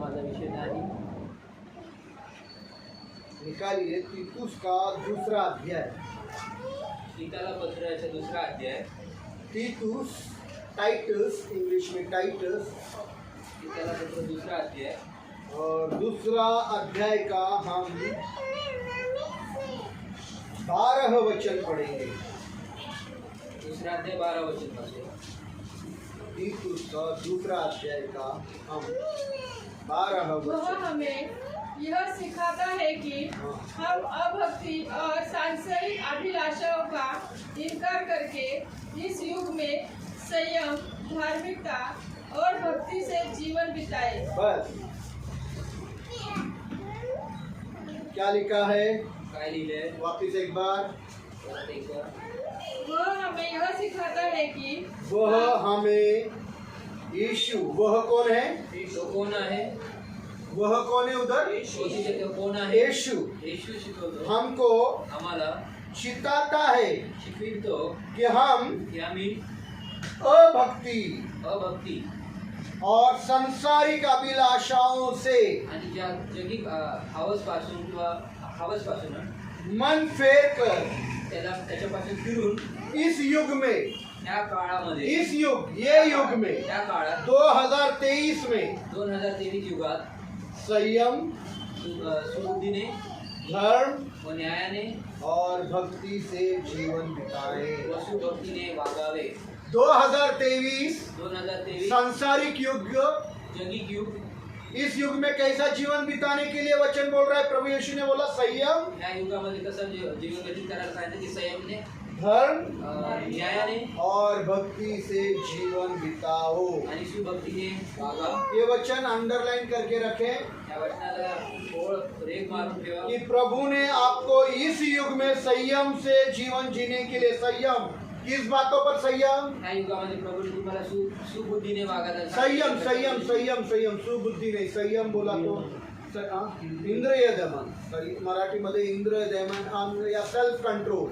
माझा विषय नाही. निकालिए तीतुस का दूसरा अध्याय. गीताला पत्राचा दुसरा अध्याय. तीतुस, टाइटस, इंग्लिश में टाइटस. गीताला पत्र दुसरा अध्याय और दूसरा अध्याय का हम 12 वचन पढ़ेंगे. दुसरा अध्याय 12 वचन पासून. तीतुस का दूसरा अध्याय का हम 12 वह वचन. हमें यह सिखाता है कि हम अभक्ति और सांसारिक अभिलाषाओं का इनकार करके इस युग में संयम, धार्मिकता और भक्ति से जीवन बिताए. बस क्या लिखा है? काय लिहिले? वापिस एक बार. परत एकदा. वह हमें यह सिखाता है कि वह हमें यीशु, वह कौन है? तो कोण आहे? वह कौन है उधर? शोधिते तो कोण आहे? यीशु येशू शिकवतो. हमको आम्हाला चिताता है शिकवितो कि हम की आम्ही अभक्ति अभक्ती और सांसारिक अभिलाषाओं से आणि ज्या जगिक हवसपासून किंवा हवसपासून मन फेर कर त्याच्यापासून फिरून इस युग में, त्या काळामध्ये इस युग, ये युग में, त्या काळात 2023 में 2023 युगात संयम, सुबुद्धीने धर्म व न्यायाने और भक्ति से जीवन बिताए. व सुभक्तीने वागावे. 2023 2023 सांसारिक युग, जगिक युग. इस युग में कैसा जीवन बिताने के लिए वचन बोल रहा है? प्रभु यीशु ने बोला संयम, या युगामध्ये कसं जीवन व्यतीत करायला सांगितलं की संयमने, धर्म न्यायाने और भक्ति से जीवन बिताओ. आणि सुभक्तीने वागा. ये वचन अंडरलाइन करके रखें या वचनाला ओळ रेख मारून ठेवा कि प्रभु ने आपको इस युग में संयम से जीवन जीने के लिए, संयम किस बातों पर? संयम, या युगामध्ये प्रभूने तुम्हाला सुबुद्धीने वागायला संयम, संयम, संयम, संयम. सुबुद्धी नहीं, संयम बोला तो इंद्रिय दमन. मराठीमध्ये इंद्रिय दमन या सेल्फ कंट्रोल.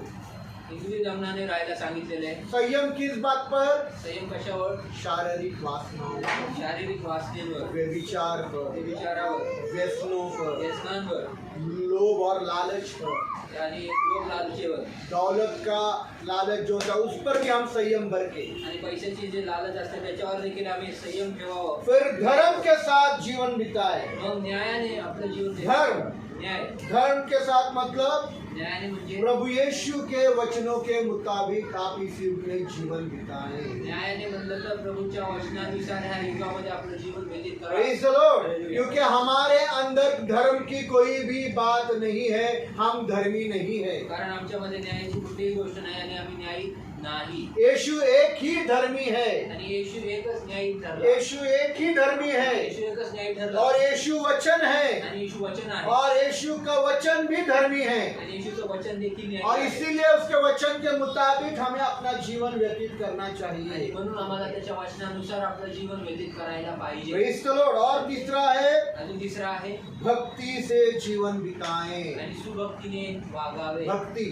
इंद्रिय दमनाने राहायला सांगितलेलं आहे. संयम किस बात पर? संयम कशावर? शारीरिक वासनाओं, शारीरिक वासनेवर, व्यभिचार पर, विचारावर, व्यसनों पर, व्यसनांवर लोभ और लालच पर, आणि लोभ लालचेवर, दौलत का लालच जो था उस पर भी हम संयम भर के, आणि पैशाची जे लालच असते त्याच्यावर देखील आम्ही संयम ठेवावं. फिर धर्म के साथ जीवन बिताए. मग न्यायाने आपलं जीवन धर्म, न्याय. धर्म के साथ मतलब न्यायाने म्हणजे प्रभु यीशु के वचनों के मुताबिक आप इस युग में जीवन बिताए. न्यायाने म्हणलं तर प्रभूच्या वचनानुसार ह्या युगामध्ये आपलं जीवन व्यतीत Praise करा. the Lord. क्योंकि हमारे अंदर धर्म की कोई भी बात नहीं है, हम धर्मी नहीं है. कारण आमच्यामध्ये न्यायाची कुठलीही गोष्ट नाही आणि आम्ही न्यायी नाही. यीशु एक ही धर्मी है. आणि येशू एकच न्यायी ठरला. यीशु एक ही धर्मी है येशू एकच न्यायी ठरला. और यीशु वचन है आणि येशू वचन आहे. और यीशु का वचन भी धर्मी है. आणि येशूचं वचन देखील न्यायी और आहे. इसीलिए उसके वचन के मुताबिक हमें अपना जीवन व्यतीत करना आणि चाहिए. म्हणून आम्हाला त्याच्या वचनानुसार आपलं जीवन व्यतीत करायला पाहिजे. Praise the Lord. और तीसरा है अजून तिसरा आहे भक्ति से जीवन बिताएं. आणि सुभक्तीने वागावे. भक्ति.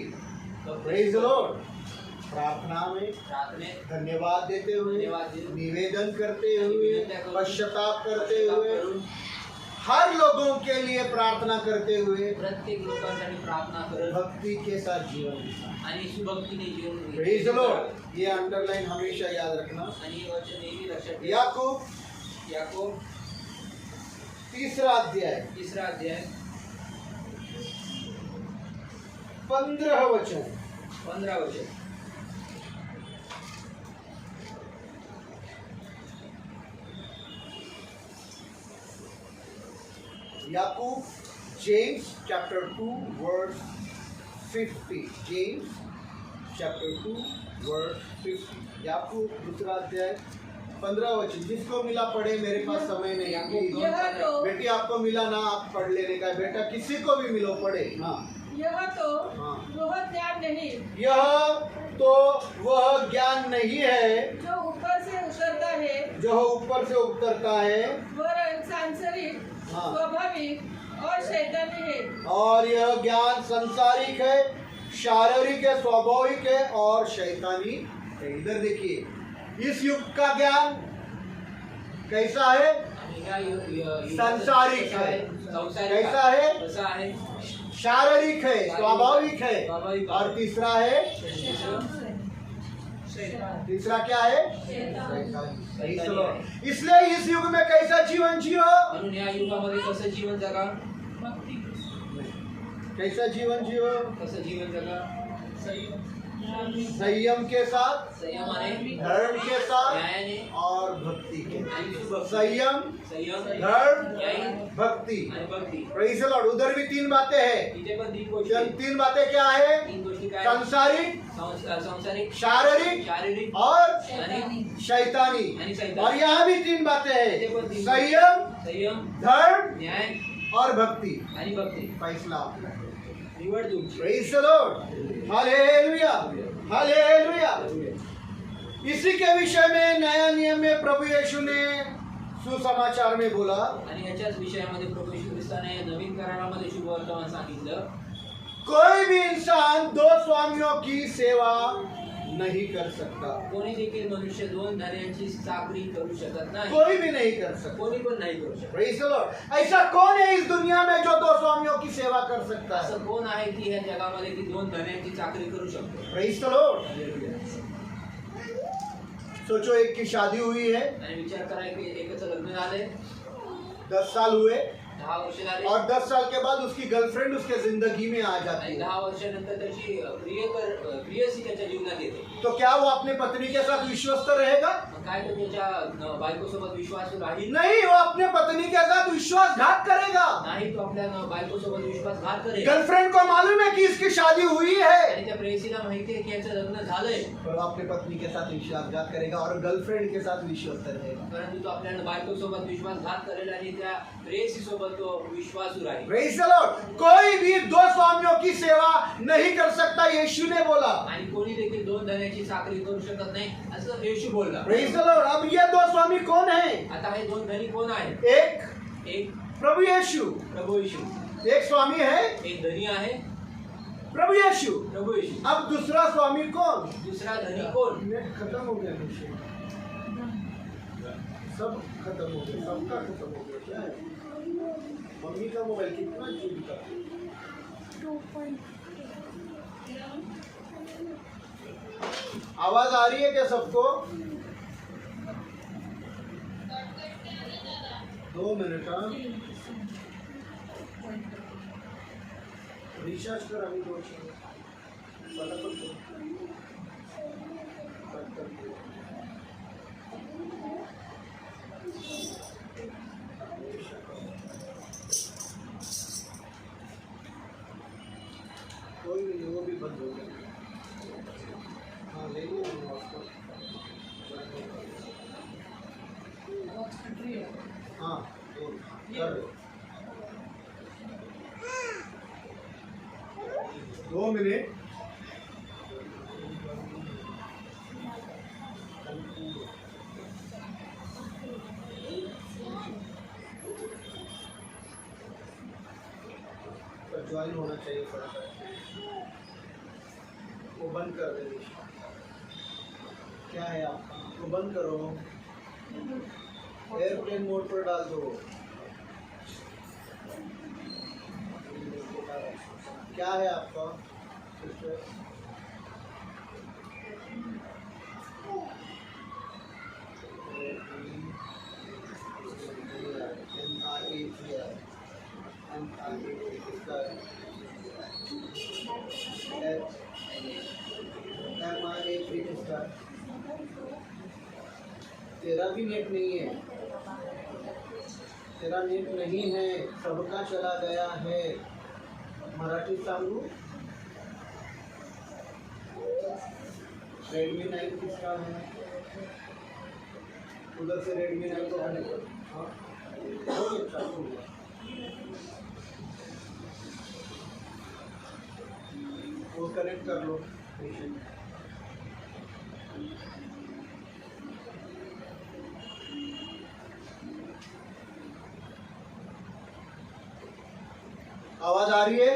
Praise the Lord. प्रार्थना में प्रार्थनेत धन्यवाद देते हुए, धन्यवाद देते, निवेदन करते हुए, पश्चाताप करते हुए, करून हर लोगों के लिए प्रार्थना करते हुए प्रत्येक लोकांसाठी प्रार्थना करत भक्ति के साथ जीवन बिताएं. आणि सुभक्तीने जीवन Praise the Lord. ये अंडरलाइन हमेशा याद रखना. आणि हे वचन नेहमी लक्षात ठेवा. याकूब तीसरा अध्याय तिसरा अध्याय 15 वचन. 15 वचन. Yakub, James chapter 2 verse 50. James chapter 2 verse 50. Yakub दूसरा अध्याय 15 वचन. जिसको मिला पढ़े, मेरे पास समय नहीं. यह तो बेटी आपको मिला ना, आप पढ़ लेने का. बेटा किसी को भी मिलो पढ़े. हाँ. यह तो हाँ. वह ज्ञान नहीं यह तो वह ज्ञान नहीं है जो ऊपर से उतरता है, जो ऊपर से उतरता है, वरन सांसारिक, हाँ. स्वाभाविक और शैतानी है. और यह ज्ञान संसारिक है, शारीरिक है, स्वाभाविक है और शैतानी है. इधर देखिए, इस युग का ज्ञान कैसा है? आणि ह्या सांसारिक है। कैसा है? कसा आहे? शारीरिक है, स्वाभाविक है। स्वाभाविक और तीसरा है, तीसरा क्या है? इसलिए इस युग में कैसा जीवन जियो? म्हणून या युगामध्ये कसं जीवन जगा? कैसा जीवन जियो? कसं जीवन जगा? संयम के साथ, संयमाने, धर्म के साथ न्यायाने और भक्ति के। आणि सुभक्ती. संयम, संयम, धर्म, न्याय भक्ति। आणि भक्ती. Praise the Lord. उधर भी तीन बातें हैं। इथे पण तीन गोष्टी आहेत. तीन बातें क्या है? तीन गोष्टी काय? सांसारिक, संसारिक, शारीरिक शारीरिक और आणि शैतानी। आणि शैतानी. और यहाँ भी तीन बातें इथे पण हैं, तीन. संयम, संयम, धर्म न्याय और भक्ति। आणि भक्ती. फैसला आपका। निवड तुमची. Praise the Lord. Hallelujah, hallelujah. इसी के विषय में नया नियम में प्रभु यीशु ने सुसमाचार में बोला, आणि याच्याच विषयामध्ये प्रभू येशू ख्रिस्ताने नवीन करारामध्ये शुभवर्तमान सांगितलं, कोई भी इंसान दो स्वामियों की सेवा नहीं कर सकता। कोणी देखील मनुष्य दोन धन्यांची चाकरी करू शकत नाही. कोई भी नहीं कर सकता। कोणी पण नाही करू शकत. Praise the Lord. ऐसा कौन है इस दुनिया में जो दो स्वामियों की सेवा कर सकता है? असं कोण आहे की या जगामध्ये की दोन धन्यांची चाकरी करू शकतो? Praise the Lord. सोचो, एक की शादी हुई है, आणि विचार करा की एकच लग्न झाले, 10 साल हुए, 10 वर्ष झाले, और 10 साल के बाद उसकी गर्लफ्रेंड उसके जिंदगी में आ जाती आणि है। 10 वर्षानंतर त्याची प्रियसी त्याच्या जीवनात येते. तो क्या वो अपने पत्नी के साथ विश्वस्त रहेगा? मग काय तो त्याच्या बायकोसोबत विश्वास राहील? नहीं, वो अपने पत्नी के साथ विश्वासघात करेगा। नाही, तो आपल्या बायकोसोबत विश्वासघात करेल. गर्लफ्रेंड को मालूम है कि इसकी शादी हुई है, आणि त्या प्रेयसीला माहिती आहे की याचं लग्न झालंय, पर वो अपने पत्नी के साथ विश्वासघात करेगा और गर्लफ्रेंड के साथ विश्वस्त रहेगा। परंतु तो आपल्या बायकोसोबत विश्वासघात करेल आणि त्या प्रेयसीसोबत तो विश्वासू राहील. Praise the Lord. कोई भी दो स्वामियों की सेवा नहीं कर सकता, यीशु ने बोला। आणि कोणी देखील दोन धन्याची चाकरी करू शकत नाही असं येशू बोलला. Praise the Lord. अब ये दो स्वामी कौन है? आता हे दोन धनी कोण आहे? एक प्रभु यीशु, प्रभू येशू. एक स्वामी है एक धनी आहे प्रभु यीशु। प्रभू येशू. अब दूसरा स्वामी कौन? दुसरा धनी कोण? नेट खत्म हो गया, विषय सब खत्म हो गया, सबका खत्म हो गया। क्या है? मम्मी का मोबाइल कितना जीबी का? 2.0 आवाज आ रही है क्या सबको? 2 मिनट। हाँ, रिचार्ज कर अभी 2 फटाफट कर। कोई नहीं, वो भी बंद हो गया। हाँ, ले लो आपको। हाँ, कर लो। 2 मिनट। ज्वाइन होना चाहिए फटाफट। वो बंद कर दे। क्या है आपका? वो बंद करो, एयरप्लेन मोड पर डाल दो। क्या है आपका सिस्टर? तेरा भी नेट नहीं है, तेरा नेट नहीं है, सबका चला गया है। मराठी सांगू? रेडमी 9 किसका है? उधर से रेडमी 9 को कनेक्ट करो। हाँ, बहुत अच्छा हो गया। वो कनेक्ट कर लो। आवाज आ रही है?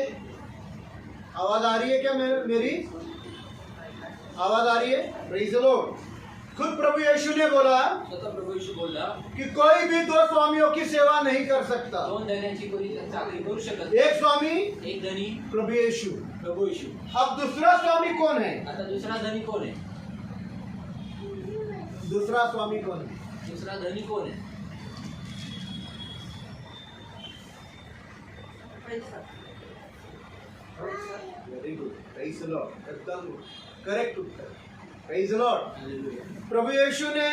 आवाज आ रही है क्या मेरी? आवाज आ रही है? Praise the Lord. खुद प्रभु यीशु ने बोला स्वतः प्रभू येशू बोलला कि कोई भी दो स्वामियों की सेवा नहीं कर सकता। दोन धन्याची कोणी चाकरी करू शकत एक स्वामी एक धनी प्रभु यीशु, प्रभू येशू। अब दूसरा स्वामी कौन है? आता दुसरा धनी कोण आहे? दूसरा स्वामी कौन है? दुसरा धनी कोण आहे? Very good, praise the Lord, एकदम करेक्ट उत्तर, प्रेज द लॉर्ड। हालेलुया। प्रभु यीशु ने,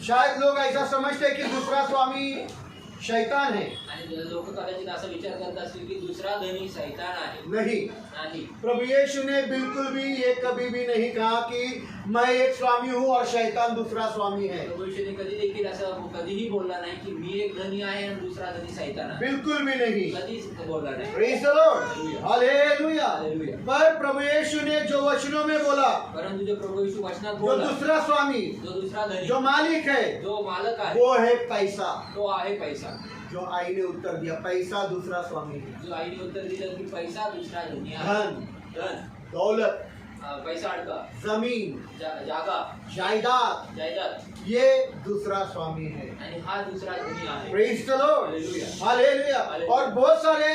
शायद लोग ऐसा समझते हैं कि दूसरा स्वामी शैतान है। आणि लोक कदाचित असा विचार करत असतील की दुसरा धनी शैतान आहे। नहीं, नाही, प्रभु यीशु ने बिल्कुल भी ये कभी भी नहीं कहा कि मैं एक स्वामी हूँ और शैतान दूसरा स्वामी है। प्रभू येशूने कधी देखील असं कधीही बोलला नाही की मी एक धनी आहे आणि दुसरा धनी शैतान आहे। बिल्कुल भी नहीं। कधीच बोलला नाही। Praise the Lord, hallelujah. Hallelujah. पर प्रभु यीशु ने जो वचनों में बोला, परंतु जो प्रभू येशू वचनात जो बोलला, दूसरा स्वामी, जो दुसरा धनी, जो मालिक है, जो मालक आहे, वो है पैसा। तो आहे पैसा। जो आई ने उत्तर दिया, पैसा दूसरा स्वामी है। जो आईने उत्तर दिलं की पैसा दुसरा धनी आहे। धन, धन, दौलत, पैसा अडका, जमीन, जागा, जायदाद, जायदाद, ये दूसरा स्वामी है। आणि हा दुसरा धनी आहे। Praise the Lord, hallelujah. Hallelujah. Hallelujah. और बहुत सारे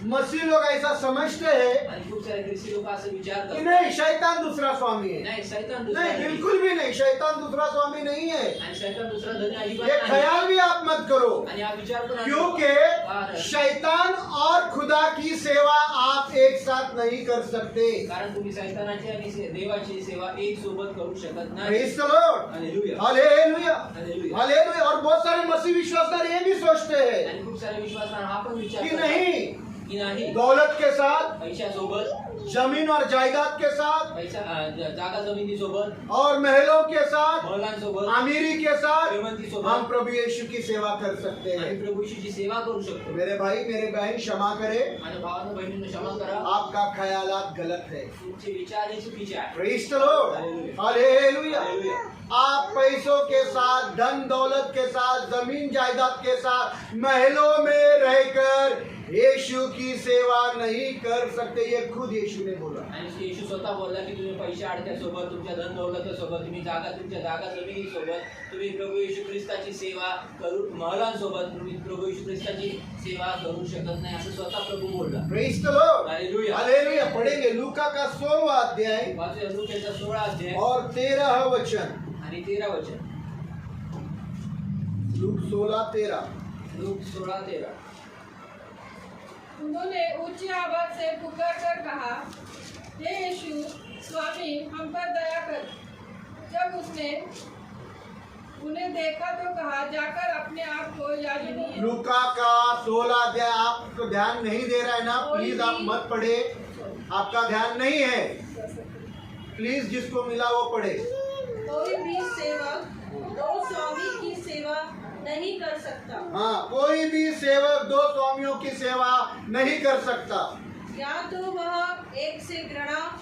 मसीह लोग ऐसा समझते हैं आणि खूप सारे ख्रिस्ती लोक असं विचार कि करतात, नहीं, शैतान दूसरा स्वामी है। नाही शैतान दुसरा नहीं, धनी, बिल्कुल भी नहीं, शैतान दूसरा स्वामी नहीं है। आणि शैतान दुसरा धनी अजिबात ये नाही। ख्याल भी आप मत करो, आणि हा विचार पण क्योंकि शैतान और खुदा की सेवा आप एक साथ नहीं कर सकते। कारण तुम्ही शैतानाची आणि देवाची सेवा एक सोबत करू शकत नाही। Praise the Lord, hallelujah. Hallelujah, hallelujah. Hallelujah. और बहुत सारे मसीह विश्वासदार ये भी सोचते हैं आणि खूप सारे विश्वासदार हा पण विचार कि करतात नहीं, की नाही, दौलत के साथ, पैशासोबत, जमीन और जायदाद के साथ, जागा जमिनीसोबत, और महलों के साथ, महलांसोबत, अमीरी के साथ श्रीमंतीसोबत हम प्रभु यीशु की सेवा कर सकते आणि हैं। प्रभू येशूची सेवा करू शकतो। मेरे भाई, मेरे बहन, क्षमा करें, आणि भावांनो बहिणींनो क्षमा करा, आपका ख्यालात गलत है। तुमचे विचार हे चुकीचे आहेत। Praise the Lord, hallelujah. Hallelujah. आप पैसों के साथ, धन दौलत के साथ, जमीन जायदाद के साथ, महलों में रहकर यीशु की सेवा नहीं कर सकते। ये खुद यीशु ने बोला। आणि येशू स्वतः बोलला की तुम्ही पैसे अडक्यासोबत, तुमच्या धन दौलतासोबत, तुमच्या जागा जमिनीसोबत तुम्ही प्रभू येशू ख्रिस्ताची सेवा करू, महलांसोबत तुम्ही प्रभू येशू ख्रिस्ताची सेवा करू शकत नाही, असं स्वतः प्रभू बोलला। Praise the Lord, hallelujah. Hallelujah. पढ़ेंगे लूका का 16वां अध्याय वाचूया लूकाचा 16 अध्याय और 13 वचन। आणि 13 वचन। लूक 16:13। लूक 16:13। उन्होंने ऊंची आवाज से पुकार कर कहा, हे यीशु स्वामी, हम पर दया कर। जब उसने उन्हें देखा तो कहा, जाकर अपने आप को याजक। लूका का 16 अध्याय आपको ध्यान नहीं दे रहा है ना, प्लीज आप मत पढ़े, आपका ध्यान नहीं है, प्लीज जिसको मिला वो पढ़े। कोई भी सेवक दो स्वामी की सेवा नहीं कर सकता। हाँ, कोई भी सेवक दो स्वामियों की सेवा नहीं कर सकता। या तो वह एक से घृणा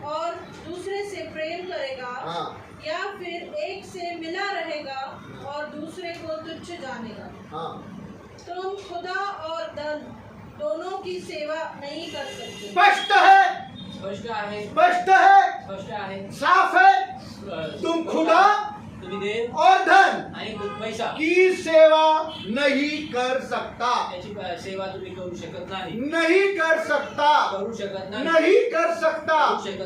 और दूसरे से प्रेम करेगा, हाँ, या फिर एक से मिला रहेगा और दूसरे को तुच्छ जानेगा। हाँ, तुम खुदा और धन दोनों की सेवा नहीं कर सकते। स्पष्ट है, स्पष्ट आहे, स्पष्ट है, स्पष्ट आहे। साफ है। तुम खुदा तुम्ही देव और धन आणि पैसा की सेवा नहीं कर सकता। याची सेवा तुम्ही करू शकत नाही, नहीं कर सकता, करू शकत नाही। नहीं कर सकता।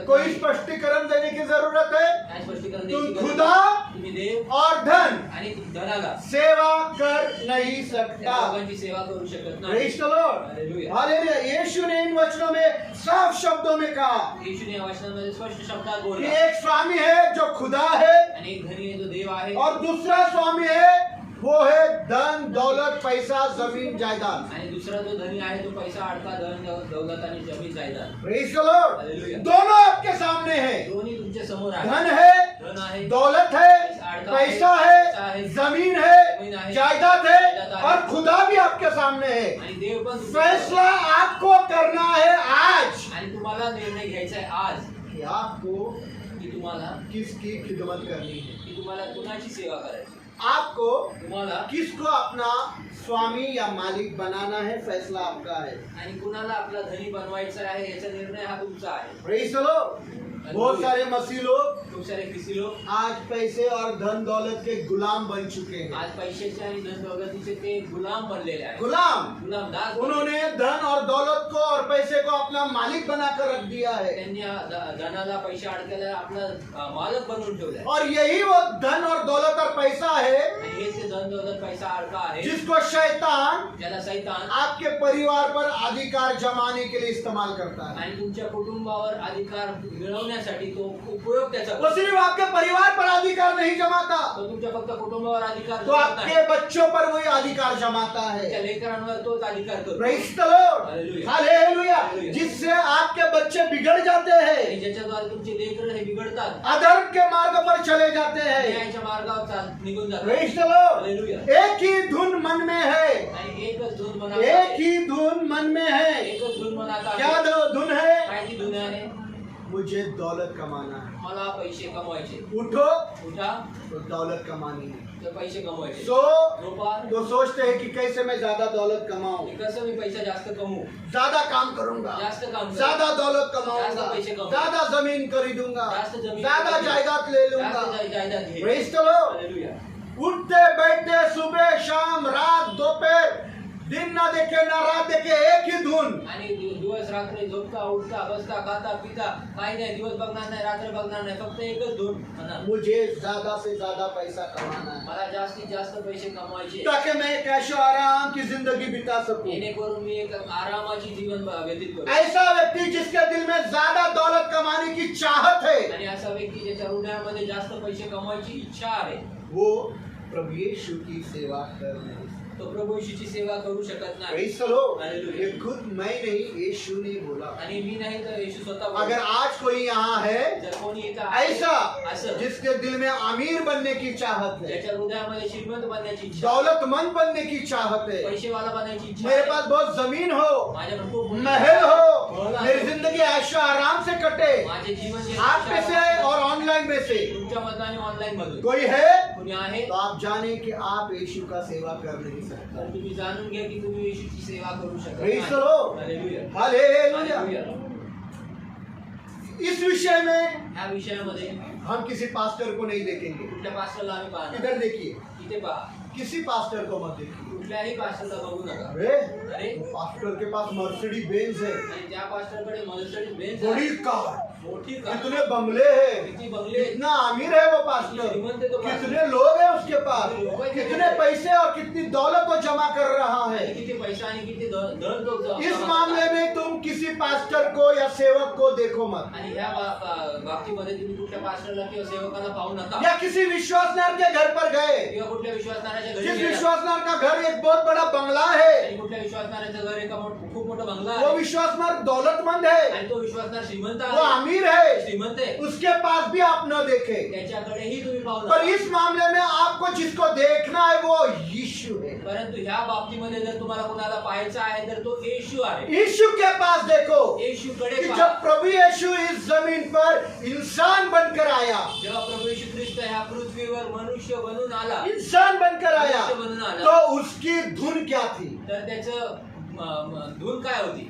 कोई स्पष्टीकरण देने की जरूरत है? काय स्पष्टीकरण तुम द्यायची गरज खुदा नाही। तुम्ही देव और धन आणि धनाला सेवा कर नहीं त्या सकता। दोघांची सेवा करू शकत नाही। Praise the Lord, hallelujah. Hallelujah. यीशु ने इन वचनों में साफ शब्दों में कहा येशूने या वचनामध्ये स्पष्ट शब्दात कि बोलला, एक स्वामी है जो खुदा है आणि एक धनी आहे जो देव आहे, और दूसरा स्वामी है वो है धन दौलत पैसा जमीन जायदाद। आणि दुसरा जो धनी आहे तो पैसा अडका, धन दौलत आणि जमीन जायदाद। Praise the Lord, hallelujah. दोनों आपके सामने है। दोन्ही तुमच्या समोर आहे। धन है, धन आहे, दौलत है, पैसा है, जमीन है, जायदाद है, और खुदा भी आपके सामने है। आणि देव पण तुमच्या- फैसला आपको करना है आज आणि तुम्हाला निर्णय घ्यायचा आहे आज कि आपको की तुम्हाला किसकी खिदमत करनी है, की तुम्हाला कुणाची सेवा करायची, आपको तुम्हाला किसको अपना स्वामी या मालिक बनाना है। फैसला आपका है। आणि कुणाला आपला धनी बनवायचा आहे याचा निर्णय हा तुमचा आहे। प्रेज द लॉर्ड, बहुत सारे मसीह लोग खूप सारे ख्रिस्ती लोक आज पैसे और धन दौलत के गुलाम बन चुके हैं। आज पैशाचे आणि धन दौलतीचे ते गुलाम बनलेले आहेत. गुलाम, गुलाम दास उन्होंने धन और दौलत को और पैसे को अपना मालिक बनाकर रख दिया है, त्यांनी धनाला पैसे अडकायला आपला मालक बनवून ठेवलाय. और यही वो धन और दौलत और पैसा है आणि हेच ते धन दौलत पैसा अडका आहे जिसको शैतान ज्याला सैतान आपके परिवार पर अधिकार जमाने के लिए इस्तेमाल करता है। आणि तुमच्या कुटुंबावर अधिकार मिळवण्यासाठी तो उपयोग त्याचा वो करतो. सिर्फ आपके परिवार पर अधिकार नहीं जमाता, तो तुमच्या फक्त कुटुंबावर अधिकार तो जमत नाही. आपके बच्चों पर वही अधिकार जमाता तुमच्या है। लेकरांवर तोच अधिकार करतो. Praise the Lord. Hallelujah. Hallelujah. Hallelujah. जिससे आपके बच्चे बिगड़ जाते आणि हैं, ज्याच्याद्वारे तुमचे लेकर हे बिघडतात, अधर्म के मार्ग पर चले जाते हैं। न्यायाच्या मार्गावर निघून जातात. Praise the Lord. Hallelujah. एक ही धुन मन में है, आणि एकच धून मनात एक आहे. ही धुन मन में है। एकच धून मनात आहे. क्या धुन है? काय ती धून आहे? मुझे दौलत कमाना है। मला पैसे कमवायचे. उठो उठा तो दौलत कमानी है, तर पैसे कमवायचे. सो झोपा तो सोचते हैं कि कैसे मैं ज्यादा दौलत कमाऊं, कसं मी पैसा जास्त कमवू, ज्यादा काम करूंगा, जास्त काम करू, ज्यादा दौलत कमाऊंगा, ज्यादा पैसे कमाऊं, ज्यादा जमीन खरीदूंगा, जास्त जमीन ज्यादा खरीदूंगा, जायदाद ले लूंगा। जास्त जायदाद घे. Praise the Lord. Hallelujah. उठते बैठते सुबह शाम रात दोपहर, दिन ना देखे ना रात देखे, एक ही धुन। आणि दिवस रात्र झोपता उठता बसता खाता पिता काही नाही, दिवस बघणार नाही रात्र बघणार नाही, फक्त एकच धून म्हणा, मुझे ज्यादा से ज्यादा पैसा कमाना है मला जास्तीत जास्त पैसे कमवायचे ताकि मैं एक ऐशो आराम की जिंदगी बिता सकूं। जेणेकरून मी एक आरामाची जीवन व्यतीत करू. ऐसा व्यक्ति जिसके दिल में ज्यादा दौलत कमाने की चाहत है, आणि असा व्यक्ती ज्याच्या हृदयामध्ये जास्त पैसे कमवायची इच्छा आहे, वो प्रभु यीशु की सेवा कर नहीं सकता। तो प्रभू येशूची सेवा करू शकत नाही. Praise the Lord. Hallelujah. ये खुद मैं नहीं, यीशु ने बोला। आणि मी नाही तर येशू स्वतः बोलतो. अगर आज कोई यहाँ है जर कोणी इथं आहे, ऐसा असं जिसके दिल में अमीर बनने की चाहत है, ज्याच्या हृदयामध्ये श्रीमंत बनण्याची इच्छा, दौलतमंद बनने की चाहत है, पैसेवाला बनायची इच्छा मेरे आहे, पास बहुत जमीन हो, माझ्याकडे खूप महल हो, महल आहे, मेरी जिंदगी ऐशो आराम से कटे, माझे जीवन जे आप में से और ऑनलाइन में से तुमच्या मधून आणि ऑनलाईन मधून कोई है, कुणी आहे, तो आप जाने कि आप यीशु का सेवा कर नहीं सकते। तर तुम्ही जाणून घ्या की तुम्ही येशूची सेवा करू शकत Praise the नाही. Lord. Hallelujah. हालेलुया। Hallelujah. इस विषय में ह्या विषयामध्ये हम किसी पास्टर को नहीं देखेंगे। कुठल्या पास्टरला आम्ही पाहणार, इधर देखिए, इथे पहा, किसी पास्टर को मत देखिए। कुठल्याही पास्टरला बघू नका. अरे अरे वो पास्टर के पास मर्सिडीज बेंज है, आणि त्या पास्टरकडे मर्सिडीज बेंज बड़ी आहे, कार, मोठी कार, कितने बंगले हैं, किती बंगले, कितना अमीर है वो पास्टर, श्रीमंत है तो पास्टर, कितने लोग हैं उसके पास, लोग हैं, कितने पैसे और कितनी दौलत वो जमा कर रहा आणि है। किती पैसा आणि किती धन तो इस मामले में तुम किसी पास्टर को या सेवक को देखो मत, आणि ह्या बाबतीमध्ये तुम्ही कुठल्या पास्टरला किंवा सेवकाला पाहू नका. या किसी विश्वासनार के घर पर गए, किंवा कुठल्या विश्वासणाऱ्याच्या घरी जिस गेला, विश्वासनार का घर एक बहुत बड़ा बंगला है, आणि कुठल्या विश्वासणाऱ्याचं घर एका खूप मोठं बंगला वो आहे, विश्वासनार दौलतमंद है, आणि तो विश्वासणारा श्रीमंत वो आहे, अमीर है, श्रीमंत आहे, उसके पास भी आप न देखें। त्याच्याकडेही तुम्ही पाहू पर नका. इस मामले में आपको जिसको देखना है वो यीशु है। परंतु ह्या बाबतीमध्ये जर तुम्हाला कोणाला पाहायचं आहे तर तो येशू आहे. यीशु के पास देखो येशूकडे कि पहा. जब प्रभु यीशु इस जमीन पर इंसान बनकर आया, जेव्हा प्रभू येशू ख्रिस्त ह्या पृथ्वीवर मनुष्य बनून आला, इंसान बनकर आया, मनुष्य बनून आला, तो उसकी धुन क्या थी? तर त्याचं धून काय होती?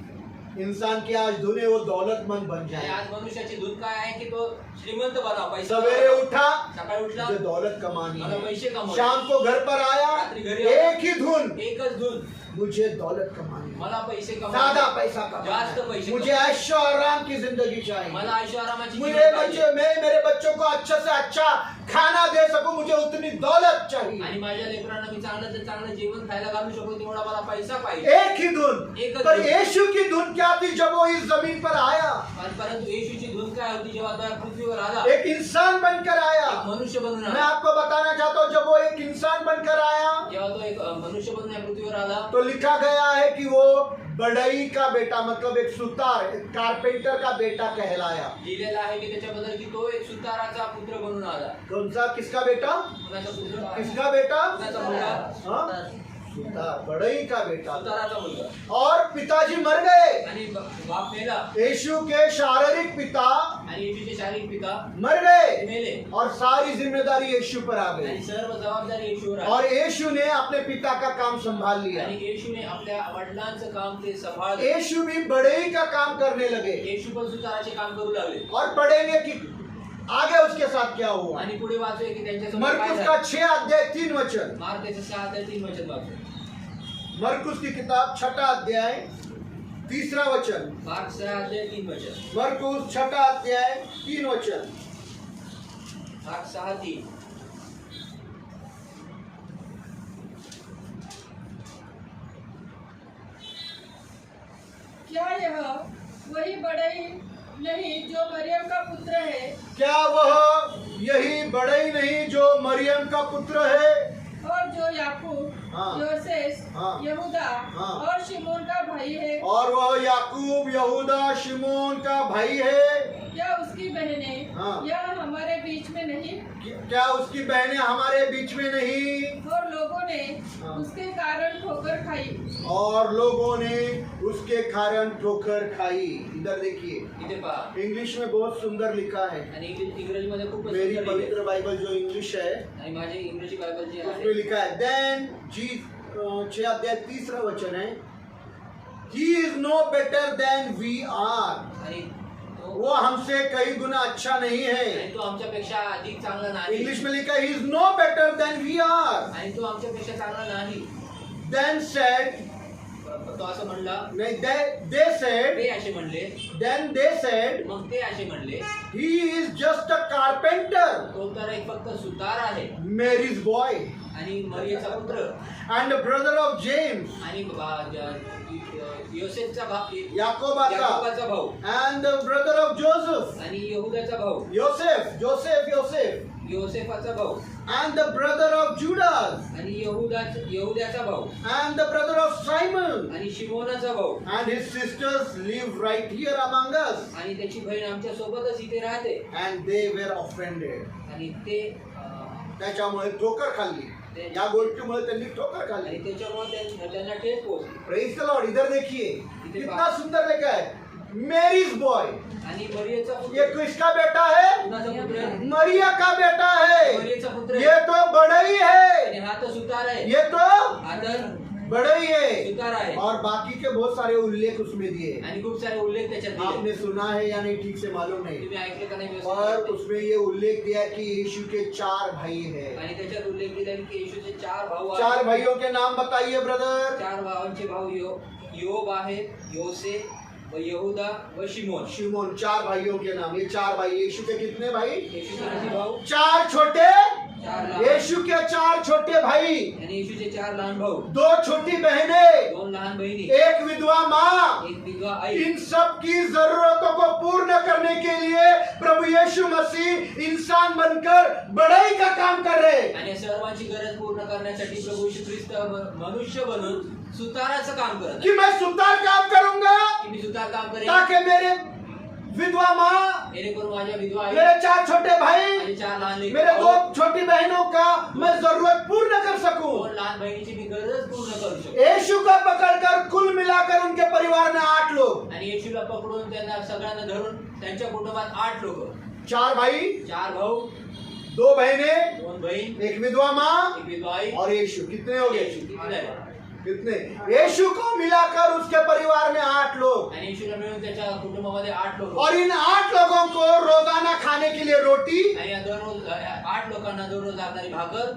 इंसान की आज धुन है वो दौलतमंद बन आणि जाए। आज मनुष्याची धून काय आहे की तो श्रीमंत बना, पैसा सवेरे बना. उठा, सकाळी उठला, मुझे दौलत कमानी मला है, पैसे कमवायचे. शाम को घर पर आया, रात्री घरी आला, एक ही धुन, एकच धून, मुझे दौलत कमानी है, मला पैसे ज्यादा कमवायचे, पैसा कमाना जास्त है, पैसे मुझे ऐशो आराम की जिंदगी चाहिए, मला ऐशो आरामाची मुझे जीवन पाहिजे. मेरे बच्चों को अच्छा से अच्छा खाना दे सकूं, मुझे उतनी दौलत चाहिए। आणि माझ्या लेकरांना मी चांगलं ते चांगलं जेवण खायला घालू शकतो तेवढा मला पैसा पाहिजे. एक ही धुन, एकच पर धुन. यीशु की धुन क्या थी जब वो इस जमीन पर आया? परंतु येशूची धुन काय होती जेव्हा तो या पृथ्वीवर आला, एक इंसान बनकर आया। एक मनुष्य बनून मैं आला. आपको बताना चाहता हूँ, जब वो एक इंसान बनकर आया जेव्हा तो एक मनुष्य बनून या पृथ्वीवर आला, तो लिखा गया है कि वो बढ़ई का बेटा, मतलब एक सुतार, एक कारपेंटर का बेटा कहलाया। लिहिलेलं आहे की त्याच्याबद्दल की तो एक सुताराचा पुत्र बनून आला. कौन सा, किसका बेटा? कुणाचा पुत्र? किसका बेटा? कुणाचा मुलगा? हाँ? सुतार, बढ़ई का बेटा। सुताराचा मुलगा. और पिताजी मर गए। आणि बाप मेला. यीशु के शारीरिक पिता आणि येशूचे शारीरिक पिता मर ते गए मेले और सारी जिम्मेदारी यीशु पर आ आणि गई सर्व जबाबदारी येशूवर आली. और यीशु ने अपने पिता का काम संभाल लिया। आणि येशूने आपल्या वडिलांचं काम ते सांभाळलं. यीशु भी बड़े ही का काम करने लगे येशू पण सुताराचे काम करू लागले. और पढ़ेंगे कि आगे उसके साथ क्या हुआ। आणि पुढे वाचूया की त्यांच्यासोबत काय मरकुस का झालं. 6 अध्याय 3 वचन। मार्कचे 6:3 वचन वाचू. मरकुस की किताब 6 अध्याय 3 वचन। मार्क 6:3 वचन. मरकुस 6 अध्याय 3 वचन। मार्क 6:3. क्या यह वही बढ़ई नहीं जो मरियम का पुत्र है क्या वह यही बड़े ही नहीं जो मरियम का पुत्र है और जो याकूब, हाँ। योसेस, हाँ। यहूदा हाँ। और शिमोन का भाई है? और वह याकूब यहूदा शिमोन का भाई है। क्या उसकी बहनें हाँ। यह हमारे बीच में नहीं? क्या उसकी बहनें हमारे बीच में नहीं। और लोगों ने हाँ। उसके कारण ठोकर खाई। और लोगों ने उसके कारण ठोकर खाई। इधर देखिए इथे पहा. इंग्लिश में बहुत सुंदर लिखा है। आणि इंग्रजीमध्ये खूप मेरी पवित्र बाइबल जो इंग्लिश है आणि माझे इंग्रजी बायबल जे उसमें आहे लिखा है देन जी 6 अध्याय 3 वचन है he is no better than we are. आणि वो हमसे कई गुना अच्छा नहीं है। आणि तो आमच्यापेक्षा अधिक चांगला नाही. इंग्लिश में लिखा है he is no better than we are. आणि तो आमच्यापेक्षा चांगला नाही. देन सेड तो असं म्हणला. नहीं दे सेड ते असे म्हणले. देन दे सेड मग ते असे म्हणले he is just a carpenter तो तर एक फक्त सुतार आहे मेरीज बॉय आणि मरियेचा पुत्र and the brother of James आणि योसेफचा भाऊ याकोबाचा याकोबाचा भाऊ and the brother of Joseph आणि यहूदाचा भाऊ Joseph योसेफाचा भाऊ and the brother of Judas आणि यहूद्याचा भाऊ and the brother of Simon आणि शिमोनाचा भाऊ and his sisters live right here among us आणि त्याची बहीण आमच्या सोबतच इथे राहते. and they were offended। आणि ते त्याच्यामुळे ठोकर खाल्ली। या गोष्टीमुळे त्यांनी ठोकर आणि खाल्ली। त्याच्यामुळे त्यांना ठेच पोहोचली. Praise the Lord. इधर देखिए कितना सुंदर लिखा है मेरीज बॉय। आणि मरियेचा ये पुत्र किसका बेटा है? कुणाचा पुत्र मरिया का बेटा है। मरियेचा पुत्र ये तो बड़ा ही आणि है। हा तर सुतार आहे. ये तो हा तर बड़ा ही है। सुतार आहे. और बाकी के बहुत सारे उल्लेख उसमें दिए। आणि खूप सारे उल्लेख त्याच्यात दिले. आपने सुना है या नहीं ठीक से मालूम नहीं। तुम्ही ऐकले का नाही और व्यवस्थित? उसमें ये उल्लेख दिया कि यीशु के 4 भाई हैं। आणि त्याच्यात उल्लेख दिला की येशूचे 4 भाऊ आहेत. 4 भाइयों के नाम बताइए ब्रदर। 4 भावांचे भाऊ योब आहे, योसे व यहूदा व शिमोन. शिमोन 4 भाइयों के नाम। ये 4 भाई यीशु के कितने भाई? येशूचे किती भाऊ? 4 छोटे 4 लहान. यीशु के 4 छोटे भाई, आणि येशूचे 4 लहान भाऊ, 2 छोटी बहनें, 2 लहान बहिणी, 1 विधवा माँ। एक विधवा आई. इन सब की जरूरतों को पूर्ण करने के लिए प्रभु यीशु मसीह इंसान बनकर बड़ाई का काम कर रहे। आणि सर्वांची गरज पूर्ण करण्यासाठी प्रभु येशू ख्रिस्त मनुष्य बनून सुताराचं काम करत आहे. कि मैं सुतार काम करूंगा की मी सुतार काम करेन ताकि मेरे विधवा माँ, जेणेकरून माझ्या विधवा आई, मेरे 4 छोटे भाई, माझे 4 लहान लेकरं, मेरे 2 छोटी बहनों का मैं जरूरत पूर्ण कर सकूं। 2 लहान बहिणीची मी गरज पूर्ण करू शकतो. यीशु को पकड़कर कुल मिलाकर उनके परिवार में 8 लोग। आणि येशूला पकडून त्यांना सगळ्यांना धरून त्यांच्या कुटुंबात 8 लोक, 4 भाई, 4 भाऊ, 2 बहनें, 2 बहीण, 1 विधवा माँ एक विधवा आई. और यीशु। कितने हो गए? येशू किती झाले? कितने? यीशु को मिलाकर उसके परिवार में 8 लोग। आणि येशूला मिळून त्याच्या कुटुंबामध्ये 8 लोक. और इन 8 लोगों को रोजाना खाने के लिए रोटी, आणि या दररोज 8 लोकांना दररोज लागणारी भाकर,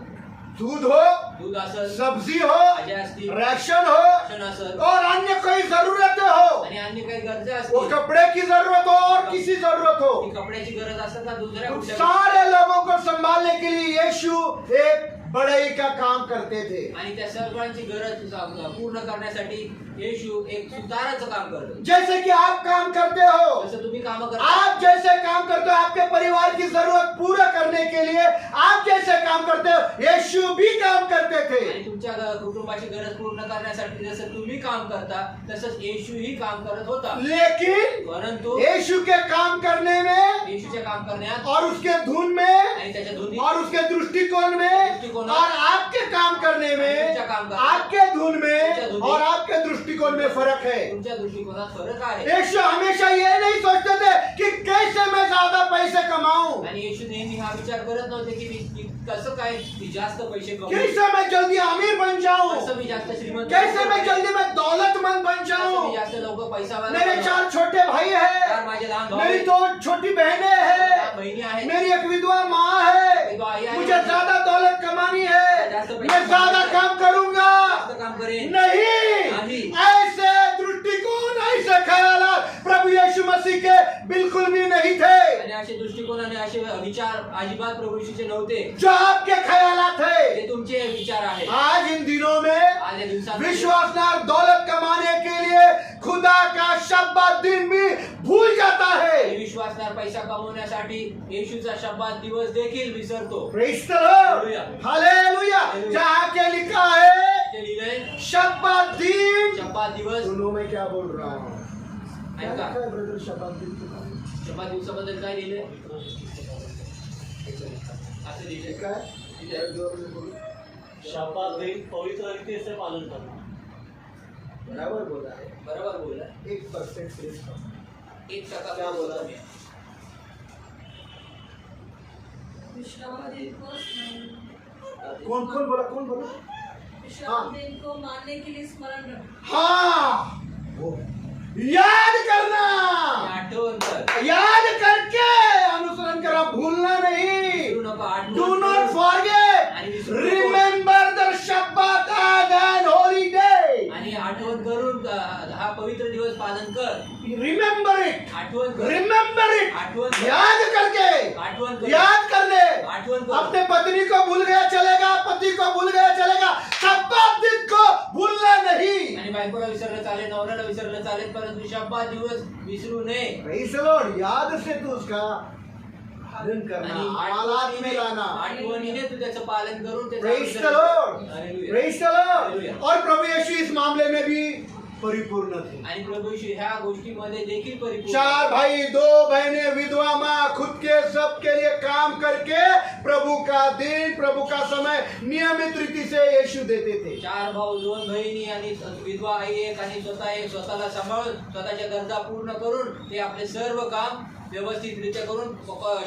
दूध हो, दूध असेल, सब्जी हो, भाज्या असतील, राशन हो राशन असेल, और अन्य कोई जरूरतें हो, आणि अन्य काही गरजा वो असतील, कपड़े की जरूरत हो और किसी जरूरत हो, ती कपड्याची गरज असेल का दुसऱ्या उन कुठल्या, सारे लोगों को संभालने के लिए यीशु एक बड़ाई का काम करते थे। आणि त्या सर्वांची गरज पूर्ण करण्यासाठी येशू एक सुताराचं काम करतो. जैसे कि आप काम करते हो, जसं तुम्ही काम करता, आप जैसे काम करते हो आपके परिवार की जरूरत पूरा करने के लिए, आप जैसे काम करते हो यीशु भी काम करते थे। आणि तुमच्या कुटुंबाची गरज पूर्ण करण्यासाठी जसं तुम्ही काम करता तसंच येशूही काम करत होता. लेकिन परंतु यीशु के काम करने में येशूचे काम करण्यात और उसके धुन में आणि त्याच्या धुनी और उसके दृष्टिकोण में और आपके काम करने में, आपके धुन में और आपके दृष्टिकोण में फर्क है। तुमच्या दृष्टिकोनात फरक आहे. यीशु हमेशा ये नहीं सोचते थे कि कैसे मैं ज्यादा पैसे कमाऊं, आणि येशू नेहमी हा विचार करत नव्हते की मी कसं काय मी जास्त पैसे कमवू, कैसे मैं जल्दी अमीर बन जाऊं, कसं मी जास्त श्रीमंत कैसे बनू, मैं जल्दी में दौलतमंद बन कसं जाऊं। मी जास्त लवकर पैसावाला मेरे बनू. 4 छोटे भाई चार हैं, माझे लहान भाऊ मेरी आहेत, 2 छोटी बहनें हैं, 4 बहिणी आहेत, मेरी एक विधवा माँ है, विधवा आई आहे. मुझे ज्यादा दौलत कमानी है, मैं ज्यादा काम करूंगा। जास्त काम करेन. नहीं, ऐसे दृष्टिकोण ऐसे ख्यालात प्रभु यीशु मसीह के बिल्कुल भी नहीं थे। आणि असे दृष्टिकोन आणि असे विचार अजिबात प्रभू येशूचे नव्हते. जो आपके ख्यालात है, ते तुमचे विचार आहेत. आज इन दिनों में आज या दिवसांमध्ये विश्वासनार दौलत कमाने के लिए खुदा का शब्बात दिन भी भूल जाता है। विश्वासदार पैसा कमवण्यासाठी येशूचा शब्दात दिवस देखील विसरतो. Praise the Lord, hallelujah. जहाँ के लिखा है ते लिहिलंय शब्बात दिन, शब्दात दिवस. सुनो मैं क्या बोल रहा हूँ, क्या ऐका. लिखा है ब्रदर शब्बात दिन के बारे में? शब्दात दिवसाबद्दल काय लिहिलंय असं लिहिलंय लिखा है, लिहिलंय. जोर से बोलो। शब्दात दिन पवित्र रीति से पालन करना। बराबर बोला है, बरोबर बोलला. 1% प्रेज करो। 1% क्या बोला? विश्राम दिन को कौन कौन बोला, कौन बोला? विश्राम दिन को मानने के लिए स्मरण रखना। हाँ, वो याद करना, आठवण कर. याद करके अनुसरण करा, भूलना नहीं। विसरू नको. आठवण डू कर. नॉट फॉरगेट, आणि विसरू नको. Remember the Sabbath and holy day, आणि आठवण करून हा पवित्र दिवस पालन कर. रिमेंबर इट, आठवण कर. रिमेंबर इट, आठवण कर. याद करके, आठवण कर. याद कर ले। आठवण कर. अपने पत्नी को भूल गया चलेगा, पति को भूल गया चलेगा, शब्बात दिन को भूलना नहीं। आणि बायकोला विसरलं चालेल, नवऱ्याला विसरलं चालेल, परंतु शब्दात दिवस विसरू नये. प्रेज द लॉर्ड, याद से तू उसका पालन करना, आणि अमलात में लाना। आठवणीने तू त्याचं पालन करून त्याचं प्रेज द अनुसरण लॉर्ड, कर. Hallelujah. Praise the Lord. Hallelujah. और प्रभु यीशु इस मामले में भी परिपूर्ण थे। आणि प्रभू येशू ह्या गोष्टीमध्ये देखील परिपूर्ण. 4 भाई, 2 बहनें, विधवा माँ, खुद के सबके लिए काम करके प्रभु का दिन, प्रभु का समय नियमित रीति से यीशु देते थे। 4 भाऊ, 2 बहिणी आणि विधवा आई एक आणि स्वतःला सांभाळून स्वतःच्या गरजा पूर्ण करून ते आपले सर्व काम व्यवस्थितरित्या करून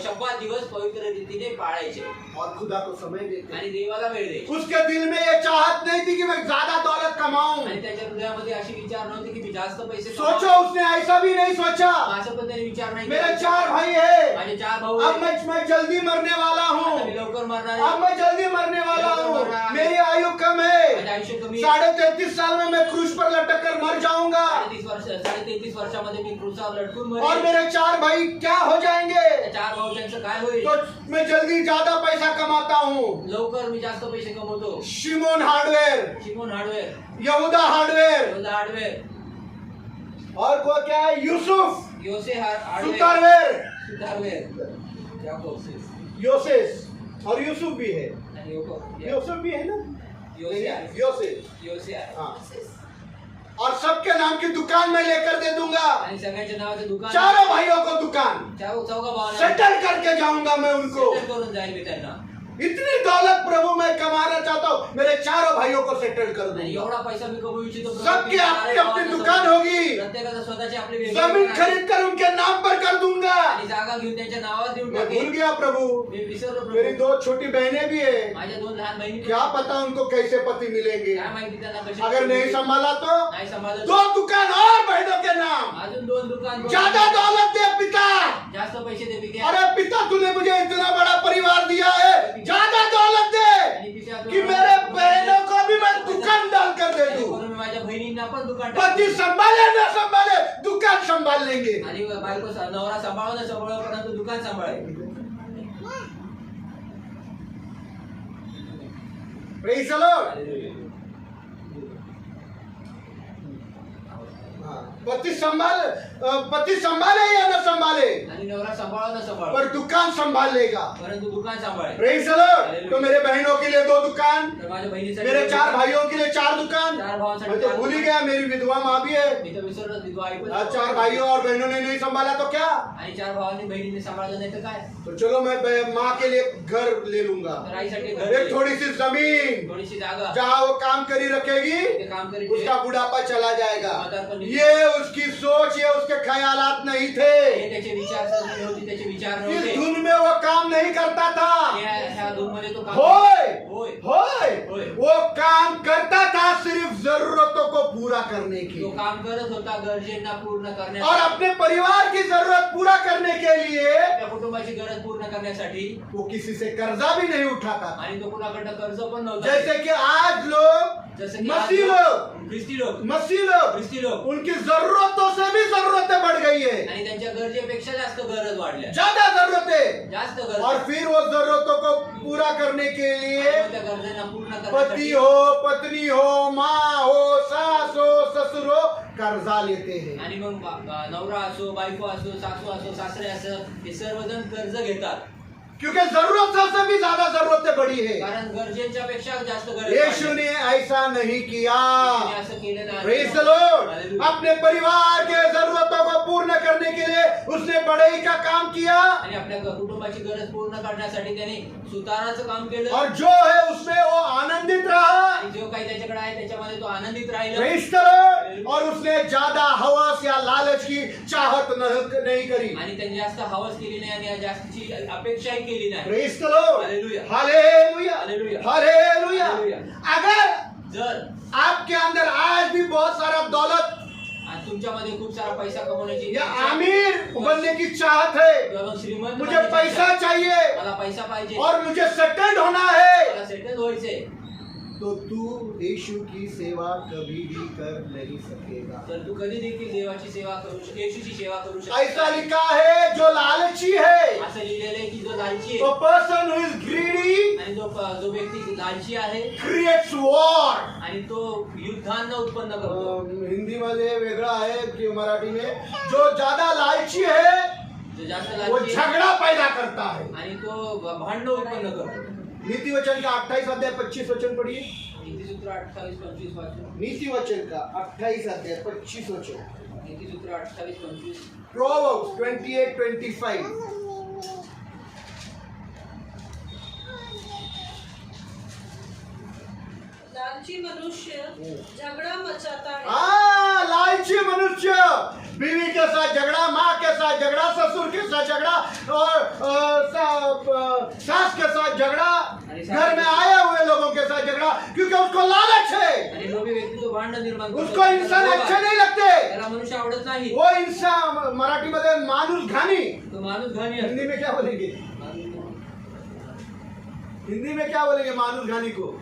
शब्दात दिवस पवित्र रीतीने पाळायचे और खुदा को समय देते। आणि देवाला वेळ द्यायचे. उसके दिल में ये चाहत नहीं थी कि मैं ज्यादा दौलत कमाऊं। आणि त्याच्या हृदयामध्ये अशी विचार नव्हते की मी जास्त पैसे सोचो, उसने ऐसा भी नहीं सोचा, असं पण त्याने विचार नाही मेरे केला. 4 भाई है, माझे 4 भाऊ अब आहेत. मैं जल्दी मरने वाला आता हूँ, मी लवकर मरणार अब आहे. मैं जल्दी मरने वाला हूँ, मेरी आयु कम है, माझे आयुष्य कमी आहे. 33.5 साल में मैं क्रूज पर लटक कर मर जाऊंगा 33 वर्षामध्ये मी क्रूसावर लटकून और मरेन. मेरे 4 भाई क्या हो जाएंगे। त्या 4 भाऊच्यांचं काय होईल. तो मैं जल्दी ज्यादा पैसा कमाता हूँ। लवकर मी जास्त पैसे कमवतो. शिमोन हार्डवेयर, शिमोन हार्डवेयर, यहूदा हार्डवेयर, योधा हार्डवेयर, और को क्या है, यूसुफ योसे हार्डवेयर, सुतारवेयर, सुतारवेयर, याकोब, योसेस, और यूसुफ भी है, आणि यूसुफ भी है ना, योसे आहे. योसेस, योसे आहे. हाँ। और सबके नाम की दुकान मैं लेकर दे दूंगा, आणि सगळ्यांच्या नावाचं दुकान, चारों भाइयों को दुकान चौघा भावांना सेटल करके जाऊंगा मैं उनको। सेटल करून जाईल मी त्यांना. इतनी दौलत प्रभु मैं कमाना चाहता हूँ, मेरे चारों भाइयों को सेटल कर आणि दूंगा। एवढा पैसा मी कमवू इच्छितो. सबकी अपनी अपनी दुकान होगी, प्रत्येकाचा स्वतःची आपली वेगळी जमीन दुकान आहे. खरीद कर उनके नाम पर कर दूंगा। आणि जागा घेऊन त्यांच्या नावावर देऊन मैं भूल टाकेन. गया प्रभु, मी विसरलो मेरी प्रभू. 2 छोटी बहनें भी है, माझ्या 2 लहान बहिणी क्या पता उनको कैसे पति मिलेंगे। काय माहिती त्यांना कशी अगर नहीं संभाला तो नाही सांभाळलं. 2 दुकान और बहनों के नाम, अजून 2 दुकान, ज्यादा दौलत दे पिता। जास्त पैसे दे पित्या. अरे पिता, तूने मुझे इतना बड़ा परिवार दिया है, ज्यादा दौलत दे आणि पित्या कि मेरे बहनों को भी मैं दुकान डाल कर दे दूं। म्हणून मी माझ्या बहिणींना पण दुकान पति टाकतो. संभाले न संभाले, दुकान संभाल लेंगे। आणि बायको नवरा सांभाळो ना सांभाळो, परंतु दुकान सांभाळेल. Praise the Lord. हाँ। पति संभाले या न संभाले, आणि नवरा सांभाळा ना सांभाळ, पर दुकान संभाल लेगा। परंतु दुकान सांभाळे। Praise the Lord. तो मेरे बहनों के लिए 2 दुकान, तर माझ्या बहिणीसाठी मेरे 4 भाइयों के लिए 4 दुकान। 4 भावांसाठी मैं तो भूल ही गया, मेरी विधवा माँ भी है। मी तर विसरलोच, विधवा आई पण 4 भाइयों और बहनों ने नहीं संभाला तो क्या? आणि 4 भावांनी बहिणीने सांभाळलं नाही तर काय? तो चलो मैं माँ के लिए घर ले लूंगा, तर आईसाठी घर एक थोड़ी सी जमीन थोडीशी जागा, जहाँ वो काम करी रखेगी, ते काम करी उसका बुढ़ापा चला जाएगा। म्हातारपण ये उसकी सोच, ये उसके ख्यालात नहीं थे। हे त्याचे विचारसरणी होती, त्याचे विचार इस नव्हते। धुन में वो काम नहीं करता था। ह्या धुनमध्ये तो काम होय होय होय होय। वो काम करता था सिर्फ जरूरतों को पूरा करने की, तो काम करत होता गरजेंना पूर्ण और करण्यासाठी, अपने परिवार की जरूरत पूरा करने के लिए आपल्या कुटुंबाची गरज पूर्ण करण्यासाठी, वो किसी से कर्जा भी नहीं उठाता था। आणि तो कुणाकडनं कर्ज पण नव्हता। जैसे कि आज लोग, जसं की मसीह आज लोग, ख्रिस्ती लोक ख्रिस्ती लोग उनकी जरूरतों से भी जरूरतें बढ़ गई है, आणि त्यांच्या गरजेपेक्षा जास्त गरज वाढल्या, ज्यादा जरूरतें। जास्त गरज, और फिर वो जरूरतों को पूरा करने के लिए आणि त्या गरजेंना पूर्ण पति करण्यासाठी हो, पत्नी हो, माँ हो, सास हो, ससुर हो, कर्जा लेते हैं। आणि मग नवरा असो, बायको असो, सासू असो, सासरे असो, हे सर्वजण कर्ज घेतात, क्योंकि जरूरतों से भी ज्यादा जरूरतें बड़ी है। कारण गरजेच्या पेक्षा जास्त गरज यीशु वाढल्या। ने ऐसा नहीं किया। येशूने असं केलं नाही। Praise the Lord. हालेलुया। अपने परिवार के जरूरतों को पूर्ण करने के लिए उसने बढ़ई का काम किया, आणि आपल्या कुटुंबाची गरज पूर्ण करण्यासाठी त्याने सुताराचं काम केलं, और जो है उसमें वो आनंदित रहा। आणि जो काही त्याच्याकडे आहे त्याच्यामध्ये तो आनंदित राहिला, प्रेज द लॉर्ड। और उसने ज्यादा हवस या लालच की चाहत नहीं करी। आणि त्यांनी जास्त हवस केली नाही आणि जास्तची अपेक्षाही केली नाही। Praise the Lord. Hallelujah. Hallelujah. Hallelujah. Hallelujah. Hallelujah. अगर जर आपके अंदर आज भी बहुत सारा दौलत आणि तुमच्यामध्ये खूप सारा पैसा कमवण्याची या इच्छा, अमीर बनने की चाहत है, किंवा मग श्रीमंत मुझे बनण्याची पैसा इच्छा, चाहिए मला पैसा पाहिजे, और मुझे सेटल्ड होना है, मला सेटल व्हायचंय, तो तू यीशु की सेवा कभी भी कर नहीं सकेगा। तर तू कधी देखील देवाची सेवा करू येशूची सेवा करू ऐसा शकतो। लिखा है, जो लालची है, असं लिहिलेलं आहे की जो लालची तो आहे पर्सन हु इज ग्रीडी आणि जो व्यक्ती लालची आहे क्रिएट्स वॉर। आणि तो युद्धांना उत्पन्न करतो, हिंदी मध्ये वेगळा है कि मराठी में, जो ज्यादा लालची है जो जास्त वो लालची आहे झगड़ा पैदा करता है। आणि तो भांडण उत्पन्न करतो। नीति वचन का 28 अध्याय 25 वचन पढ़िए। नीतिसूत्र 28-25 वाचून, नीति वचन का 28 अध्याय 25 वचन। नीतिसूत्र 28-25, Proverbs 28:25। लालची मनुष्य झगड़ा मचाता है, लालची मनुष्य बीवी के साथ झगड़ा, माँ के साथ झगड़ा, ससुर के साथ झगड़ा, और सास के साथ झगड़ा, घर में आए हुए लोगों के साथ झगड़ा, क्योंकि उसको लालच है। आणि लोभी व्यक्ती तो भांडण निर्माण करतो, उसको इंसान अच्छे नहीं लगते। त्याला मनुष्य आवडत नाही, वो इंसान मराठी मध्ये माणूस घाणी, तो माणूस घाणी हिंदी असतो। में क्या बोलेंगे? हिंदी में क्या बोलेंगे माणूस घाणी को?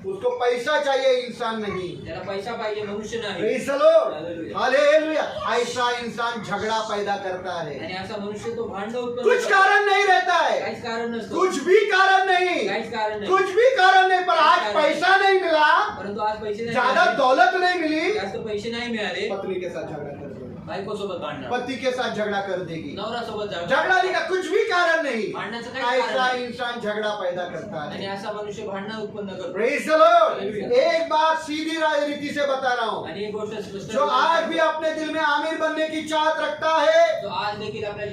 उसको पैसा चाहिए, इंसान नहीं। त्याला पैसा पाहिजे, मनुष्य नाही। Praise the Lord. Hallelujah. Hallelujah. ऐसा इंसान झगड़ा पैदा करता है, आणि असा मनुष्य तो भांडण उत्पन्न कुछ करतो। कारण नहीं रहता है, काहीच कारण नसतं, कुछ भी कारण नहीं, काहीच कारण नाही, कुछ भी कारण नहीं, पर आज पैसा नहीं मिला, परंतु आज पैसे नाही ज्यादा मिळाले, दौलत नहीं मिली, जास्त पैसे नाही मिळाले, पत्नी के साथ झगड़ा कर देगी, बायको सोबत भांडण, पति के साथ झगड़ा कर देगी, नवरा सोबत झगड़ा नहीं का कुछ भी कारण नहीं। भांडण्याचं काही कारण ऐसा नाही। इंसान झगड़ा पैदा करता आणि है। असा मनुष्य भांडण उत्पन्न करतो। Praise the Lord. हालेलुया। एक बात सीधी रीति से बता रहा हूँ, आणि एक गोष्ट स्पष्ट जो आज भी अपने दिल में आमिर बनने की चाहत रखता है, तो आज देखील आपल्या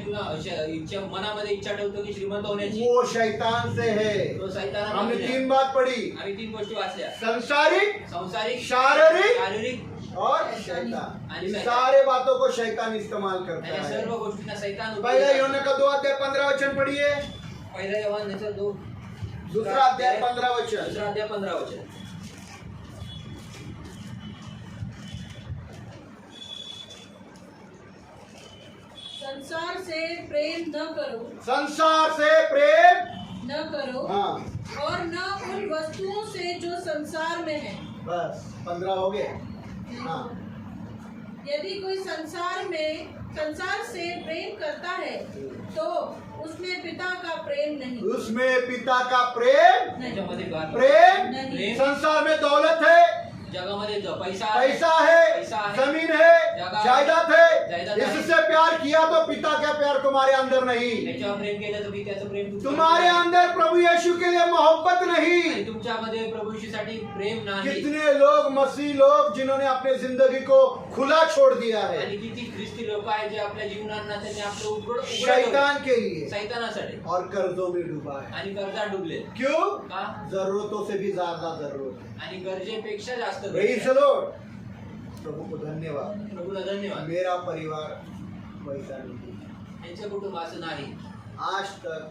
इच्छा मनामध्ये इच्छा ठेवतो की श्रीमंत होण्याची, वो शैतान से है। तो सैतानापासून हमने आहे। 3 बात पढ़ी, आम्ही 3 गोष्टी वाचल्या, संसारिक, संसारिक, शारीरिक शारीरिक और शैतान। आणि इन शैतान। सारे बातों को शैतान इस्तेमाल करता आणि है। सर्व गोष्टींना सैतान पहला यूहन्ना का 2 अध्याय 15 वचन पढ़िए। पहिला योहानचा 2 दूसरा अध्याय 15 वचन। दुसरा अध्याय 15 वचन। संसार से प्रेम न करो, संसार से प्रेम न करो, हाँ और न उन वस्तुओं से जो संसार में है। बस 15 हो गए। हाँ यदि कोई संसार से प्रेम करता है तो उसमें पिता का प्रेम नहीं। उसमें पिता का प्रेम त्याच्यामध्ये प्रेम प्रेम, संसार में दौलत है, जगामध्ये जो पैसा पैसा है, पैसा आहे, जमीन है, जगह जायदाद है, जायदाद है। इससे प्यार किया तो पिता का प्यार तुम्हारे अंदर नहीं, त्याच्यावर प्रेम केलं तर पित्याचं प्रेम तुमच्यावर तुम्हारे नाही. अंदर प्रभु यीशु के लिए मोहब्बत आणि नहीं। तुमच्यामध्ये प्रभू येशूसाठी प्रेम नाही. कितने लोग मसीह लोग जिन्होंने अपने जिंदगी को खुला छोड़ दिया है आणि किती ख्रिस्ती लोक आहेत जे आपल्या जीवनांना त्यांनी आपलं उघड शैतान के लिए सैतानासाठी और कर्जों में डूबा है। आणि कर्जात डुबले. क्यों? का? जरूरतों से भी ज्यादा जरूरत है। आणि गरजेपेक्षा जास्त गरज Praise आहे. the Lord। प्रभु को धन्यवाद। प्रभूला धन्यवाद. मेरा परिवार वैसा नहीं, यांचं कुटुंब असं नाही. आज तक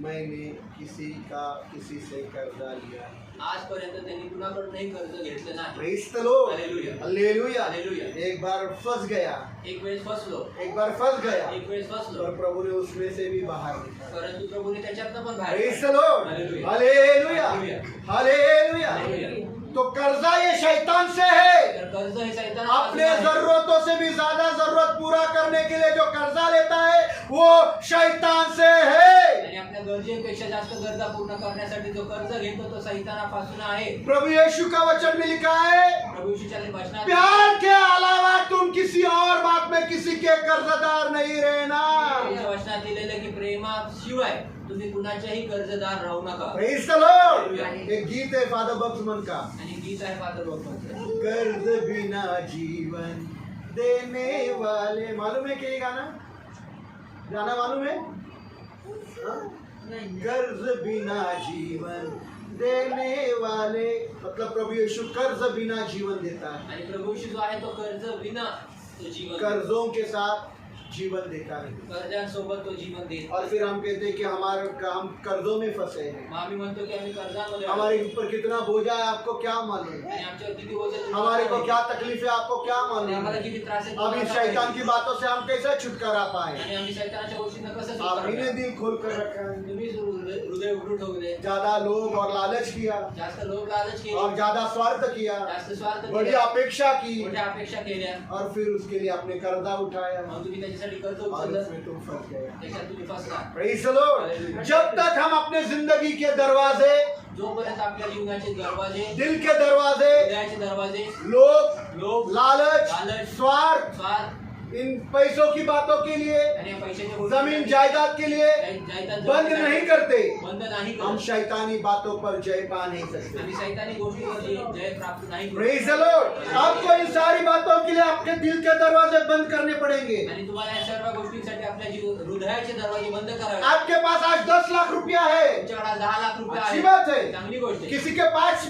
मैंने किसी से कर्जा लिया है। आजपर्यंत त्यांनी कुणाकडूनही कर्ज घेतलं नाही. Praise the Lord। Hallelujah। Hallelujah। Hallelujah। एक बार फंस गया, एक वेळेस फसलो, एक बार फंस गया, एक वेळेस फसलो, और प्रभु ने उसमें से भी बाहर निकाला। परंतु प्रभूने त्याच्यातनं पण बाहेर Praise काढलं. the Lord। Hallelujah। Hallelujah। Hallelujah। Hallelujah। Hallelujah। तो कर्जा ये शैतान से है। तर कर्ज हे सैतान अपने जरूरतों से भी ज्यादा जरूरत पूरा करने के लिए जो कर्जा लेता है वो शैतान से है। आणि आपल्या गरजेपेक्षा जास्त गरजा पूर्ण करण्यासाठी जो कर्ज घेतो तो सैतानापासून आहे. प्रभु यीशु का वचन में लिखा है, प्रभू येशूच्या वचनात प्यार के अलावा तुम किसी और बात में किसी के कर्जदार नहीं रहना। त्याच्या वचनात लिहिलेलं की प्रेमाशिवाय तुम्ही कुणाच्याही कर्जदार राहू नका. Praise the Lord। एक गीत है फादर बक्समन का, आणि गीत आहे फादर लोकमत. कर्ज बिना जीवन देने वाले। मालूम है क्या ये गाना? गाना मालूम है? हाँ? कर्ज बिना जीवन देने वाले, मतलब प्रभु यीशु कर्ज बिना जीवन देता है, आणि प्रभू येशू जो आहे तो कर्ज विना तो जीवन, कर्जों के साथ जीवन देता है। कर्जांसोबत तो जीवन देत. और फिर हम कहते हैं कि हम कर्जों में फंसे हैं, मग आम्ही म्हणतो की आम्ही कर्जामध्ये आहोत. हमारे ऊपर कितना बोझा है आपको क्या मालूम, आणि आमच्यावर किती ओझं आहे हमारे को तुम्हाला क्या तकलीफ है आपको क्या आणि मालूम। आम्हाला किती त्रास आहे अब तुम्हाला इस काय शैतान माहिती. की बातों से हम कैसे छुटकारा पाए? आणि आम्ही सैतानाच्या गोष्टींना कसं आपने सुटका दिल खोल कर रखा है, तुम्ही हृदय उघडून ठेवले. ज्यादा लोभ और लालच किया जास्त लोक लालच केले, और ज्यादा स्वार्थ किया, जास्त स्वार्थ बड़ी केला, अपेक्षा की, मोठ्या अपेक्षा केल्या, और फिर उसके लिए अपने कर्जा उठाया मग तुम्ही त्याच्यासाठी कर्ज और उचललं, उसमें तुम फंस गए। त्याच्यात तुम्ही फसला. Praise the Lord। जब तक हम अपने जिंदगी के दरवाजे, जोपर्यंत आपल्या जीवनाचे दरवाजे, दिल के दरवाजे, हृदयाचे दरवाजे, लोभ, लालच, लालच, स्वार्थ, स्वार्थ इन पैसों की बातों के लिए, आणि या पैशाच्या गोष्टी, जमीन जायदाद के लिए जायदाद बंद जमीन नहीं करते, बंद नाही हम करत. शैतानी बातों पर जय पा नहीं सकते। आम्ही सैतानी गोष्टीवर जय प्राप्त नाही करू. Praise the Lord। आपको इन सारी बातों के लिए आपके दिल के दरवाजे बंद करने पड़ेंगे। आणि तुम्हाला या सर्व गोष्टींसाठी आपल्या हृदयाचे दरवाजे बंद करावे. आपके पास आज 10 लाख रुपया है, तुमच्याकडे आज 10 लाख रुपये अच्छी आहेत. बात है। चांगली गोष्ट आहे. किसी के पास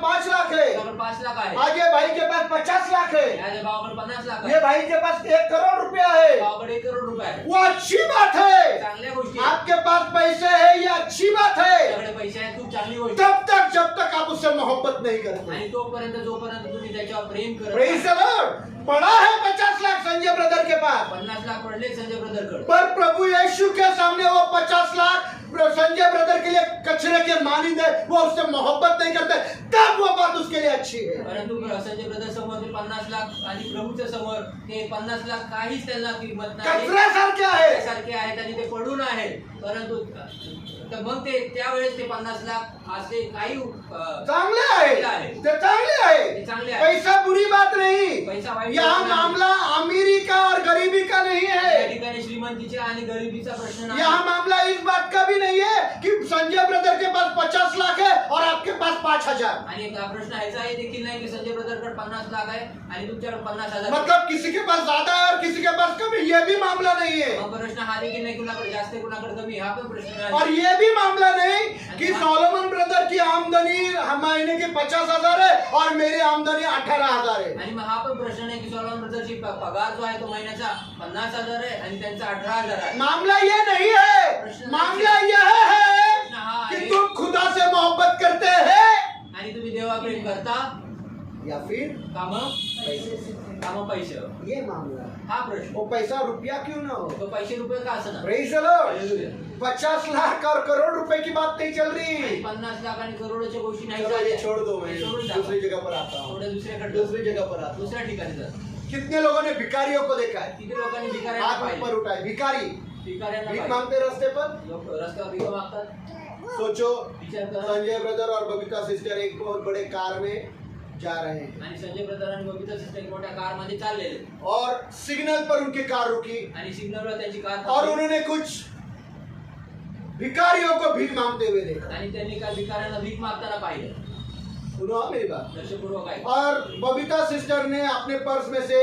5 लाख है, तुमच्याकडे 5 लाख आहे, आगे भाई के पास 50 लाख है, या भावाकडे 50 लाख ये आहे, भाई के पास 1 करोड़ रुपया है, भावाकडे 1 करोड रुपये आहे. वो अच्छी बात है। चांगल्या गोष्टी आहेत. आपके पास पैसे है, ये अच्छी बात है, तुमच्याकडे पैसे आहेत, खूप चांगली गोष्ट आहे. जब तक आप उससे मोहब्बत नहीं करते। आणि जोपर्यंत तुम्ही त्याच्यावर प्रेम करत Praise the Lord। पड़ा है 50 लाख संजय ब्रदर के पास, 50 लाख पडले संजय ब्रदरकडे, पर प्रभु यीशु के सामने वो 50 लाख संजय ब्रदर के लिए कचरे के मानिंद है, वो उससे मोहब्बत नहीं करते, तब वो बात उसके लिए अच्छी है। परंतु संजय ब्रदर समोर ते 50 लाख आणि प्रभूच्या समोर ते 50 लाख काहीच त्यांना किंमत नाही, कचऱ्यासारखे आहे। सारखे आहेत आणि ते पडून आहेत. परंतु तर मग ते त्यावेळेस ते 50 लाख असे काही चांगले आहे, ते चांगले आहे, ते चांगले आहे. पैसा बुरी बात नहीं, पैसा वाईट यहाँ गोष्ट नाही. मामला अमीरी का और गरीबी का नहीं या है। ठिकाणी श्रीमंतीचा आणि गरिबीचा प्रश्न नाही. यहाँ मामला इस बात का भी नहीं है कि संजय ब्रदर के पास 50 लाख है और आपके पास 5,000। आणि एक प्रश्न ह्याचा हे देखील नाही की संजय ब्रदरकडे 50 लाख आहे आणि तुमच्याकडे 50,000. मतलब किसी के पास ज्यादा है और किसी के पास कम है, ये भी मामला नहीं है। मग प्रश्न हा देखील नाही कुणाकडे जास्त आहे कुणाकडे कमी, हा पण प्रश्न नाही. और ये भी मामला नहीं कि सोलोमन ब्रदर की आमदनी महीने की 50,000 है और मेरी आमदनी 18,000 है। आणि मग हा पण प्रश्न नाही की सोलोमन ब्रदरची पगार जो आहे तो महिन्याचा 50,000 आहे आणि त्यांचा 18,000 आहे. मामला ये नहीं है, मामला यह है कि तुम खुदा से मोहब्बत करते हैं आणि तुम्ही देवा प्रेम करता या फिर काम पैसे, ये मामला है। हा प्रश्न. वो पैसा रुपया क्यों ना हो। तो पैसे रुपये का असं ना. Praise the Lord। 50 लाख और करोड़ रुपए की बात नहीं चल रही। 50 लाख आणि करोडच्या गोष्टी नाही चलो ये चालल्या. छोड़ दो, मैं सोडून टाका. दूसरी जगह पर आता हूँ, थोडं दुसऱ्याकडे दूसरी जगह पर आता हूँ। दुसऱ्या ठिकाणी जा. कितने लोगों ने भिखारियों को देखा है? किती लोकांनी भिकाऱ्यांना हाथ ऊपर पाहिले, उठाए, भिखारी भिकाऱ्यांना भीख पाहिले. मांगते रास्ते पर। लोक रस्त्यावर भीक मागतात. सोचो, विचार करा, संजय ब्रदर और बबीता सिस्टर एक बहुत बड़े कार में जा रहे हैं आणि संजय ब्रदर आणि बबिता सिस्टर एक मोठ्या कार मध्ये चाललेले और सिग्नल पर उनकी कार रुकी आणि सिग्नलवर त्यांची कार और थांबली. उन्होंने कुछ भिखारियों को भीख मांगते हुए देखा। आणि त्यांनी काही भिकाऱ्यांना भीक मागताना पाहिलं. सुनो आप मेरी बात। लक्षपूर्वक आहे. और बबीता सिस्टर ने अपने पर्स में से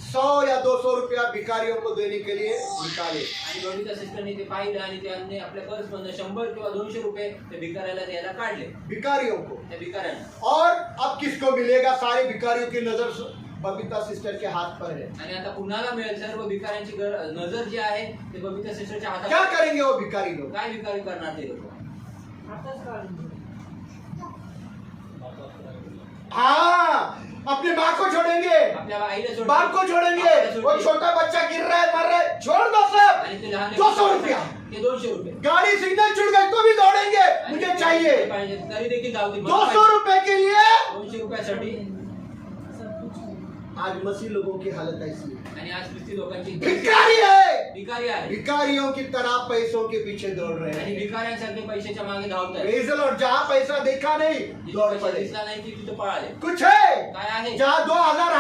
100 या 200 रुपया भिखारियों को देने के लिए निकाले। आणि बबिता सिस्टरने ते पाहिलं आणि त्यांनी आपल्या पर्स मधून 100 किंवा 200 रुपये त्या भिकाऱ्याला द्यायला काढले. भिखारियों को। त्या भिकाऱ्यांना. और अब किसको मिलेगा? सारे भिखारियों की नजर बबीता सिस्टर के हाथ पर है। आणि आता कुणाला मिळेल? सर्व भिकाऱ्यांची नजर जी आहे ते बबिता सिस्टरच्या हातात. क्या करेंगे वो भिखारी लोग? काय भिकारी करणार ते लोक? हाँ, अपने माँ को छोड़ेंगे, आपल्या आईला सोडून- बाप को छोड़ेंगे। आपल्याला सोडून- वो छोटा बच्चा गिर रहा है, मर रहा है, छोड़ दो सब। आणि ते लहान 200 रुपया। ते 200 रुपये. गाड़ी सिग्नल छूट गई तो भी दौड़ेंगे, आणि मुझे ते चाहिए। पाहिजे तरी देखील जाऊ दे. 200 रुपए के लिए 200 रुपयासाठी. आज मसीह लोगों की हालत ऐसी है। आणि आज ख्रिस्ती लोकांची भिखारी है, भिकारी आहे भिखारियों की तरह पैसों के पीछे दौड़ रहे आणि हैं। भिकाऱ्यांसारखे पैशाच्या मागे धावत आहे. रेजल और जहाँ पैसा देखा नहीं दौड़ पैसा पड़े। दिसला नाही की तिथे पळाले. कुछ है काय आहे? जहाँ 2000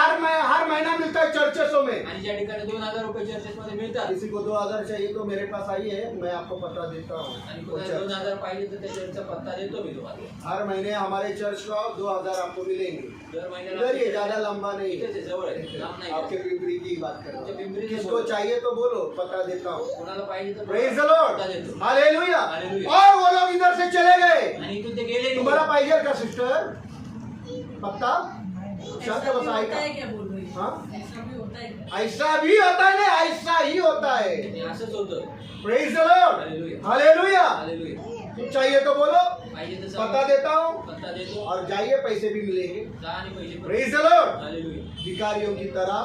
हर महीना मिलता है चर्चेसों में। आणि ज्या ठिकाणी 2000 रुपये चर्चेस मध्ये मिळतात किसी को 2000 चाहिए तो मेरे पास आइए, मैं आपको पता देता हूँ। आणि वो कोणाला चर्च। 2000 पाहिजे तर त्या चर्चचा पत्ता देतो मी तुम्हाला. हर महीने हमारे चर्च को 2000 आपको मिलेंगे। दर महिन्याला इधर ये ज्यादा लंबा नहीं इथेच है, आहे, जवळ आहे. लांब नाही. आपके पिंपरी की बात कर रहा आपके पिंपरी हूँ। की किसको बोलो। चाहिए तो बोलो, पता देता हूँ। कोणाला पाहिजे तर प्रेज द पत्ता लॉर्ड, देतो. हालेलुया। हालेलुया. और वो लोग इधर से चले गए। आणि इथून ते गेले नाही. तुम्हारा पाइजे का सिस्टर पत्ता शांत बसाई का? क्या बोल रही है? हाँ? ऐसा भी होता है क्या? ऐसा भी होता है ना, ऐसा ही होता है। आणि असंच होतं. Praise the Lord, hallelujah. Hallelujah. Hallelujah. कुछ चाहिए तो बोलो, पाहिजे तर पता सांगा. देता हूँ पत्ता देतो. और जाइए, पैसे भी मिलेंगे। जा आणि पैसे पण. Praise the Lord. हालेलुया. भिखारियों की तरह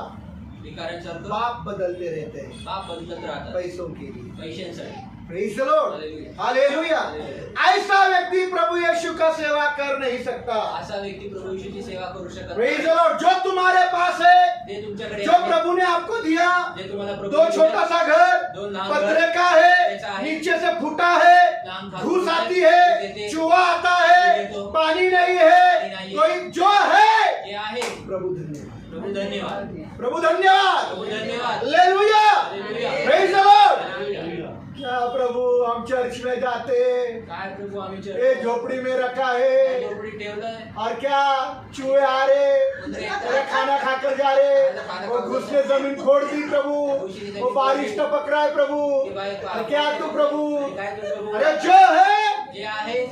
भिकाऱ्यांसारखं बाप बदलते रहते हैं बाप बदलत राहतात पैसों के लिए। पैशांसाठी. Praise the Lord, hallelujah. Hallelujah. Hallelujah. ऐसा व्यक्ती प्रभु यीशु का सेवा कर नहीं सकता। असा व्यक्ती प्रभू येशूची सेवा करू शकत प्रेज द नाही. लॉर्ड। जो तुम्हारे पास है, ते तुमच्याकडे जो आहे, प्रभु ने आपको दिया, जे तुम्हाला प्रभू दो छोटा सा घर, दोन लहान पत्रे घर, का है, त्याचा आहे, नीचे से फूटा है, लहान घर घूस आहे, आती है, देते, चूहा आता है, देतो, पाणी नहीं पाणी है, नाही. कोई जो है, जे आहे प्रभु धन्यवाद, प्रभू धन्यवाद. प्रभु धन्यवाद, प्रभू धन्यवाद. Hallelujah, hallelujah. Praise the Lord. Hallelujah. क्या प्रभु, हम चर्च में जाते, काय प्रभू आम्ही ये झोपड़ी में रखा है, झोपडी ठेवलंय. और क्या चूहे आ रहे, अरे खाना खाकर जा रहे, वो घुस ने जमीन फोड़ दी प्रभु, वो बारिश टपक रहा है प्रभु, और क्या तू प्रभु, काय तू प्रभू अरे जो है जे आहे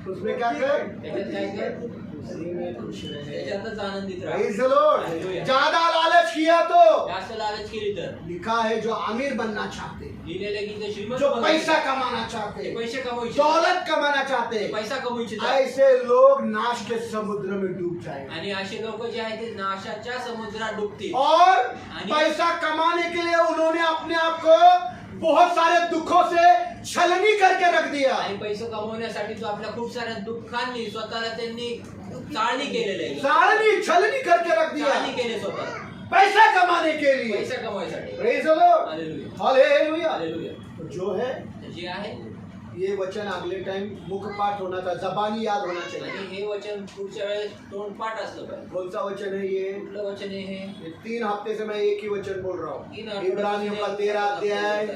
उसमें क्या कर, त्याच्यात काय कर, उसी में खुश रहे। त्याच्यातच आनंदित राहा. Praise the Lord। हालेलुया. ज्यादा लालच किया तो जास्त लालच केली तर लिखा है जो अमीर बनना चाहते, लिहिलेलं की ते श्रीमंत जो बनायचे. पैसा कमाना ते चाहते, पैसे कमवायचे, दौलत कमाना चाहते, पैसा कमवायचे ऐसे लोग नाश के समुद्र में डूब जाएंगे। आणि असे लोक जे आहेत ते नाशाच्या समुद्रात डुबतील. और पैसा कमाने के लिए उन्होंने अपने आप को बहुत सारे दुखों से छलनी करके रख दिया। आणि पैसे कमवण्यासाठी तो आपल्या खूप साऱ्या दुःखांनी स्वतःला त्यांनी चाळणी केलेले आहे. सारनी छलनी करके रख दिया चाळणी केले स्वतः पैसा कमाने के लिए। पैसा कमवायसाठी. Praise the Lord, hallelujah. Hallelujah. Hallelujah. तो जो है तर जे आहे ये वचन अगले टाइम मुख पाठ होना था, जबानी याद होना चाहिए। आणि हे वचन पुढच्या वेळेस तोंडपाठ असलं पाहिजे. कौन सा वचन है ये? कुठलं वचन आहे हे? ये 3 हफ्ते से मैं एक ही वचन बोल रहा तीन हूँ। आठवड्यात इब्रानियों का 13 अध्याय,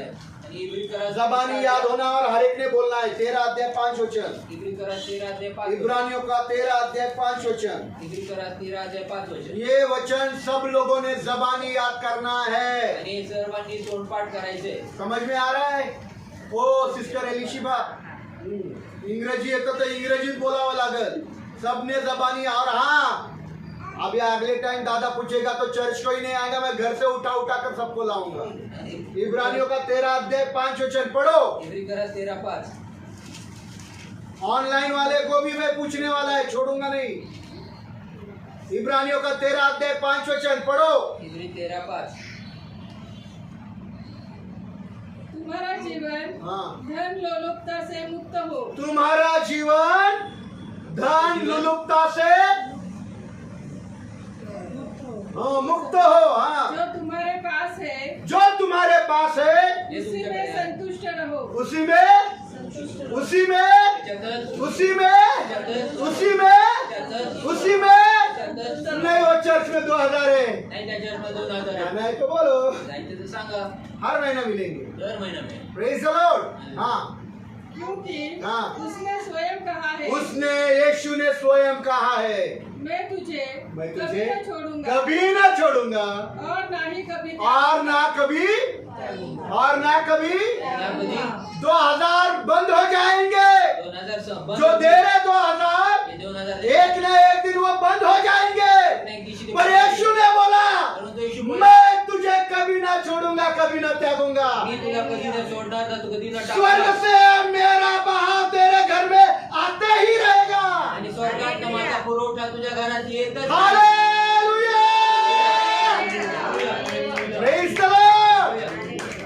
आणि इब्री करा जबानी याद होना और हर एक ने बोलना है। 13 अध्याय 5 वचन, इब्री करा 13 अध्याय 5 इब्रानियों का 13 अध्याय 5 वचन। इब्री करा 13 अध्याय 5 वचन. ये वचन सब लोगों ने जबानी याद करना है। आणि हे सर्वांनी तोंडपाठ करायचे. समझ में आ रहा है? ओ सिस्टर एलिशिबा, इंग्रजी येतं तर इंग्रजीत बोलावं लागल, सबने जबानी। और हाँ, अभी अगले टाइम दादा पूछेगा तो चर्च को ही नहीं आएगा, मैं घर से उठा उठा कर सबको लाऊंगा। इब्रानियों का 13 अध्याय 5 वचन पढ़ो। इब्री करा 13:5. ऑनलाइन वाले को भी मैं पूछने वाला है, छोड़ूंगा नहीं। इब्रानियों का 13 अध्याय 5 वचन पढ़ो। इब्री 13:5. तुम्हारा जीवन हाँ, धन लोलुपता से मुक्त हो, तुम्हारा जीवन धन लुलुपता से हाँ, मुक्त हो। हाँ, जो तुम्हारे पास है जो तुम्हारे पास है हे उसी तुमच्याकडे में आहे. संतुष्ट रहो, उसी में, संतुष्ट रहो। उसी में, त्याच्यातच उसी में, उसी में तुम्हाला 2000 आहे. जाना है तो बोलो, जायचं तर सांगा. हर महीना मिलेंगे। दर महिना में. Praise the Lord. हाँ, क्योंकि हाँ। उसने स्वयं कहा है, उसने, यीशु ने स्वयं कहा है, मैं तुझे मैं कभी तुझे न छोड़ूंगा कभी ना छोड़ूंगा और ना ही कभी और ना कभी, और ना कभी। या कधी 2000 बंद हो जाएंगे, 2000 चं बंद. जो दे रहे 2000 हे 2000 एक ना एक दिन वो बंद हो जाएंगे। एक दिवशी ते पर यीशु ने बोला, परंतु येशू बोलला, मैं तुझे कभी ना छोड़ूंगा, कभी ना त्यागूंगा। मी तुला कधी न सोडणार, ना तू कधी न स्वर्ग टाकणार. से मेरा बहाव तेरे घर में आते ही रहेगा। आणि स्वर्गात माझा पुरवठा तुझ्या घरात येतच. Hallelujah, praise the Lord,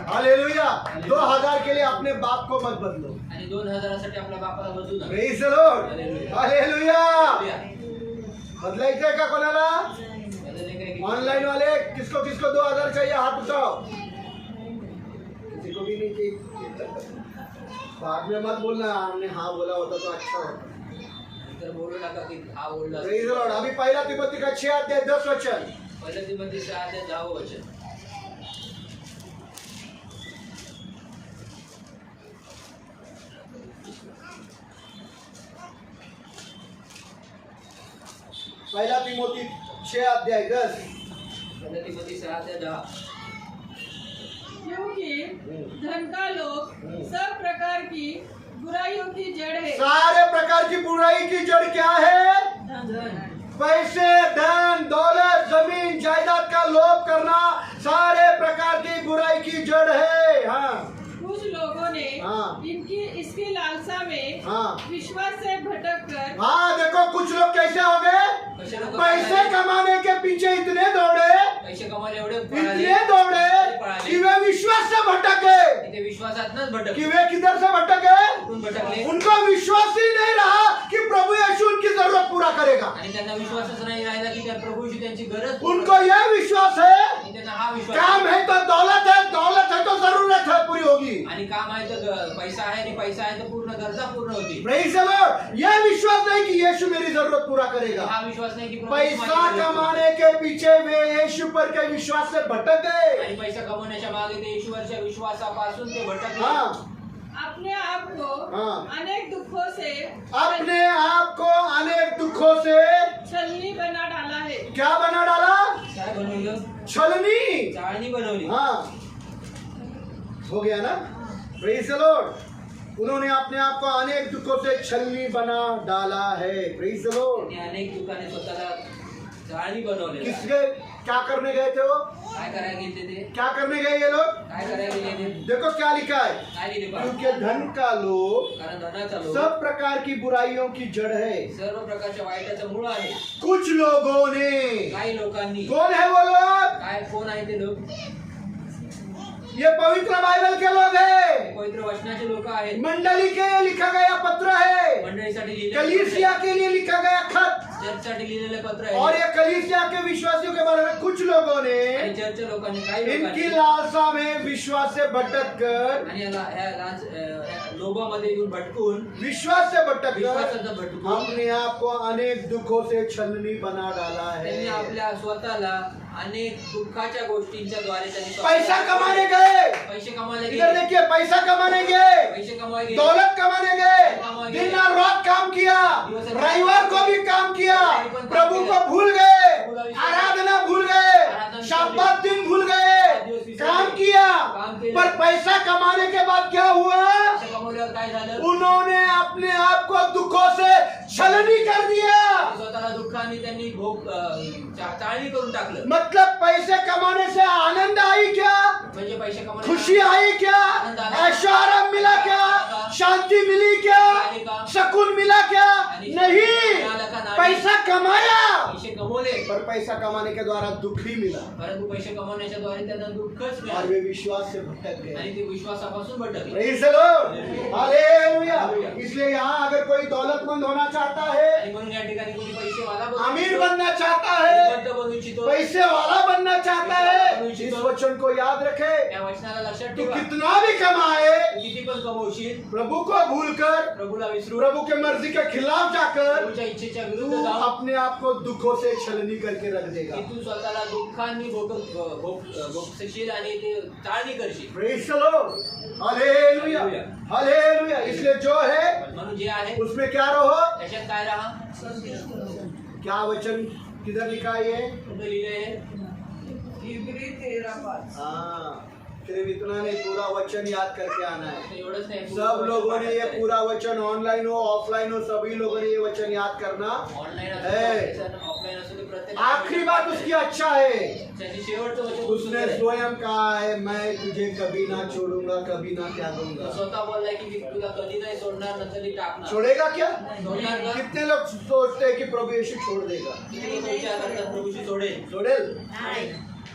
hallelujah. 2000 के लिए अपने बाप को मत बदलो। आणि 2000 साठी आपल्या बापाला बदलू नका. Praise the Lord, hallelujah. Hallelujah. बदलायचंय का कोणाला? बदलले काय की? ऑनलाइन वाले किसको किसको 2000 चाहिए, हाथ उठाओ। किसी को भी नहीं चाहिए। बाद में मत बोलना हमने हाँ बोला होता तो अच्छा होता। तर बोलू नका की हा बोलला. Praise the Lord. अभी पहला तिमोथी का 6 अध्याय 10 वचन। पहिलं तिमोथी 6:10 वचन. पहला तिमोथी 6 अध्याय 10। पहिलं तिमोथी 6:10. क्योंकि धन का लोभ सब प्रकार की बुराइयों की जड़ है। सारे प्रकार की बुराई की जड़ क्या है? पैसे, धन, दौलत, जमीन जायदाद का लोभ करना सारे प्रकार की बुराई की जड़ है। हाँ, कुछ लोगों ने हाँ। इसकी लालसा में हाँ। विश्वास से भटक कर हाँ, देखो कुछ लोग कैसे हो गए, कसे लोक पैसे कमाने के पीछे इतने दौड़े, पैसे कमावले एवढे इतने दौड़े कि वे विश्वास से भटक गए। ते विश्वासातनच कि भटकले. वे किधर से भटक गए? कुठून भटकले? उनको विश्वास ही नहीं रहा कि प्रभु यीशु उनकी जरूरत पूरा करेगा। आणि त्यांना विश्वासच नाही राहिला की त्या प्रभूशी त्यांची गरज उनको यह विश्वास है, आणि त्यांना हा विश्वास काम है तो दौलत है, दौलत है तो जरूरत है पूरी होगी। आणि काम आहे तर पैसा आहे आणि पैसा आहे तर पूर्ण गरजा पूर्ण होती. Praise the Lord. यह विश्वास नहीं कि यीशु मेरी जरूरत पूरा करेगा। हा विश्वास नाही की प्रभू पैसा माझी गरज कमाने के पीछे वे यीशु पर के विश्वास से भटक गए। आणि पैसा कमवण्याच्या मागे ते ईश्वरच्या विश्वासापासून ते भटकले. हाँ, अपने आप को हाँ। अनेक दुखों से अपने आप को अनेक दुखों से छलनी बना डाला है। क्या बना डाला? काय बनवलं? छलनी। चाळणी बनवली. हाँ, हो गया ना? Praise the Lord. उन्होंने अपने आप को अनेक दुखों से छलनी बना डाला है। Praise the Lord. त्यांनी अनेक दुकाने स्वतःला चाळणी बनवले. किसके क्या करने गए थे वो? काय करायला गेले ते? क्या करने गए ये लोग? काय करायला गेले ते? देखो क्या लिखा है, काय लिहिले पहा. क्योंकि धन का लोभ कारण धनाचा लोभ सब प्रकार की बुराइयों की जड़ है। सर्व प्रकारच्या वाईटाचं मूळ आहे. कुछ लोगों ने, काही लोकांनी कौन है वो लोग? काय कोण आहे ते लोक? ये पवित्र बाइबल के लोग हैं। पवित्र वचनाचे लोक आहेत. मंडली के लिए लिखा गया पत्र है, मंडळीसाठी लिहिलेले कलीसिया के लिए लिखा गया खत। चर्चसाठी लिहिलेले पत्र और आहे. ये कलीसिया के विश्वासियों के बारे में कुछ लोगों आणि ने चर्चच्या लोकांनी काही इनकी लोकांनी लालसा में विश्वास से भटक कर, आणि लोभामध्ये येऊन भटकून विश्वास से भटक कर विश्वासाचं भटकून अपने आप को अनेक दुखों से छलनी बना डाला त्यांनी है। आपल्या स्वतःला अनेक दुःखाच्या गोष्टींच्या द्वारे त्यांनी पैसा कमाने गए, पैसे कमायला इधर गेले. देखिए, पैसा कमाने गए, पैसे कमायला गेले. दौलत कमाने गए, दिन और रात काम किया, रविवार को भी काम किया, प्रभु को भूल गए, आराधना भूल गए, शब्द दिन भूल गए, काम किया, पर पैसा कमाने के बाद क्या हुआ? पैसे कमवल्यावर काय झालं? उन्होंने अपने आप को दुखों से छलनी कर दिया। स्वतःला दुःखाने त्यांनी चाळणी करून टाकलं. मतलब पैसे कमाने से आनंद आई क्या? म्हणजे पैसे कमवले खुशी आई क्या? ऐश्वर्य मिला क्या? शांति मिली क्या? सुकून मिला क्या? नहीं, पैसा कमाया पैसे कमवले पर पैसा कमाने के द्वारा दुख ही मिला परंतु पैसे कमवण्याच्या द्वारे त्यांना दुःखच और मिळालं वे विश्वास से भटक गए। आणि ते विश्वासापासून भटकले. Praise the Lord, hallelujah. इसलिए यहाँ अगर कोई दौलतमंद होना चाहता है, आणि म्हणून या ठिकाणी कोणी पैसेवाला अमीर बनना चाहता है, बनू इच्छितो पैसे वाला बनना बनना चाहता है इस वचन को याद रखे। त्या वचनाला लक्षात तू ठेवा. कितना भी कमाए, तू किती पण कमवशील, प्रभु को भूलकर, प्रभूला विसरून प्रभु के मर्जी के खिलाफ जाकर प्रभूच्या इच्छेच्या तू विरुद्ध जाऊन अपने आप को दुखों से छलनी करके रख देगा। की तू स्वतःला दुःखांनी भोगशील आणि ते टाळणी करशील. Praise the Lord, hallelujah, hallelujah. इसलिए जो है म्हणून जे आहे उसमें क्या रहो। त्याच्यात काय राहा. क्या वचन किधर लिखा है ये? कुठं लिहिलंय? इब्री 13:5. हाँ, सिर्फ इतना नहीं, पूरा वचन याद करके आना है। एवढंच नाही, सब लोगों ने ये पूरा वचन, ऑनलाइन हो ऑफलाइन हो, सभी लोगों ने ये वचन याद करना ऑनलाईन है। असो ऑफलाईन असो ते प्रत्येक आखिरी बात उसकी अच्छा है, त्याची शेवटचं वचन खूप उसने सुंदर आहे. स्वयं कहा है मैं तुझे कभी ना छोड़ूंगा, कभी ना तो त्यागूंगा। स्वतः बोललाय की मी तुला कधी नाही सोडणार, न कधी टाकणार. छोड़ेगा क्या? छोड़ेगा क्या? कितने लोग सोचते हैं कि प्रभु यीशु छोड़ देगा? किती लोक विचार करतात प्रभूशी सोडेल. छोड़ेल?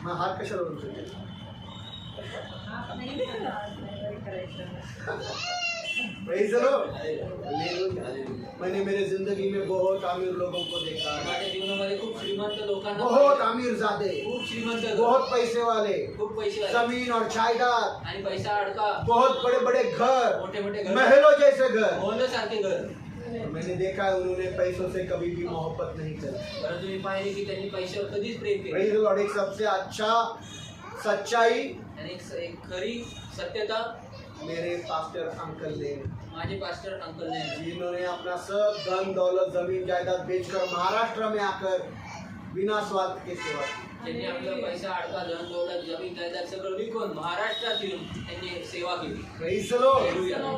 मैं हाथ कशाला वरून सोडेल? Praise the Lord. हालेलुया। मैंने मेरे जिंदगी में बहुत अमीर लोगों को देखा है, माझ्या जीवनामध्ये खूप श्रीमंत लोकांना बहुत पाहिलं. अमीर जादे, खूप श्रीमंत लोक, बहुत पैसे वाले, खूप पैसे वाले जमीन और जायदाद, आणि पैसा अडका, बहुत बड़े बड़े घर, मोठे मोठे घर, महलों जैसे घर। मोहल्ल्यासारखे घर. मैंने देखा है उन्होंने पैसों से कभी भी मोहब्बत नहीं करी। परंतु मी पाहिले की त्यांनी पैशावर कधीच प्रेम केले. Praise the Lord। एक सबसे अच्छा सच्चाई आणि एक खरी सत्यता मेरे पास्टर अंकल ने, माझे पास्टर अंकल ने, जिन्होंने अपना सब धन दौलत जमीन जायदाद बेचकर महाराष्ट्र में आकर बिना स्वार्थ के सेवा की। त्यांनी आपला पैसा अडका, धन दौलत, जमीन जायदाद सगळं विकून महाराष्ट्रात येऊन त्यांनी सेवा केली. Praise the Lord।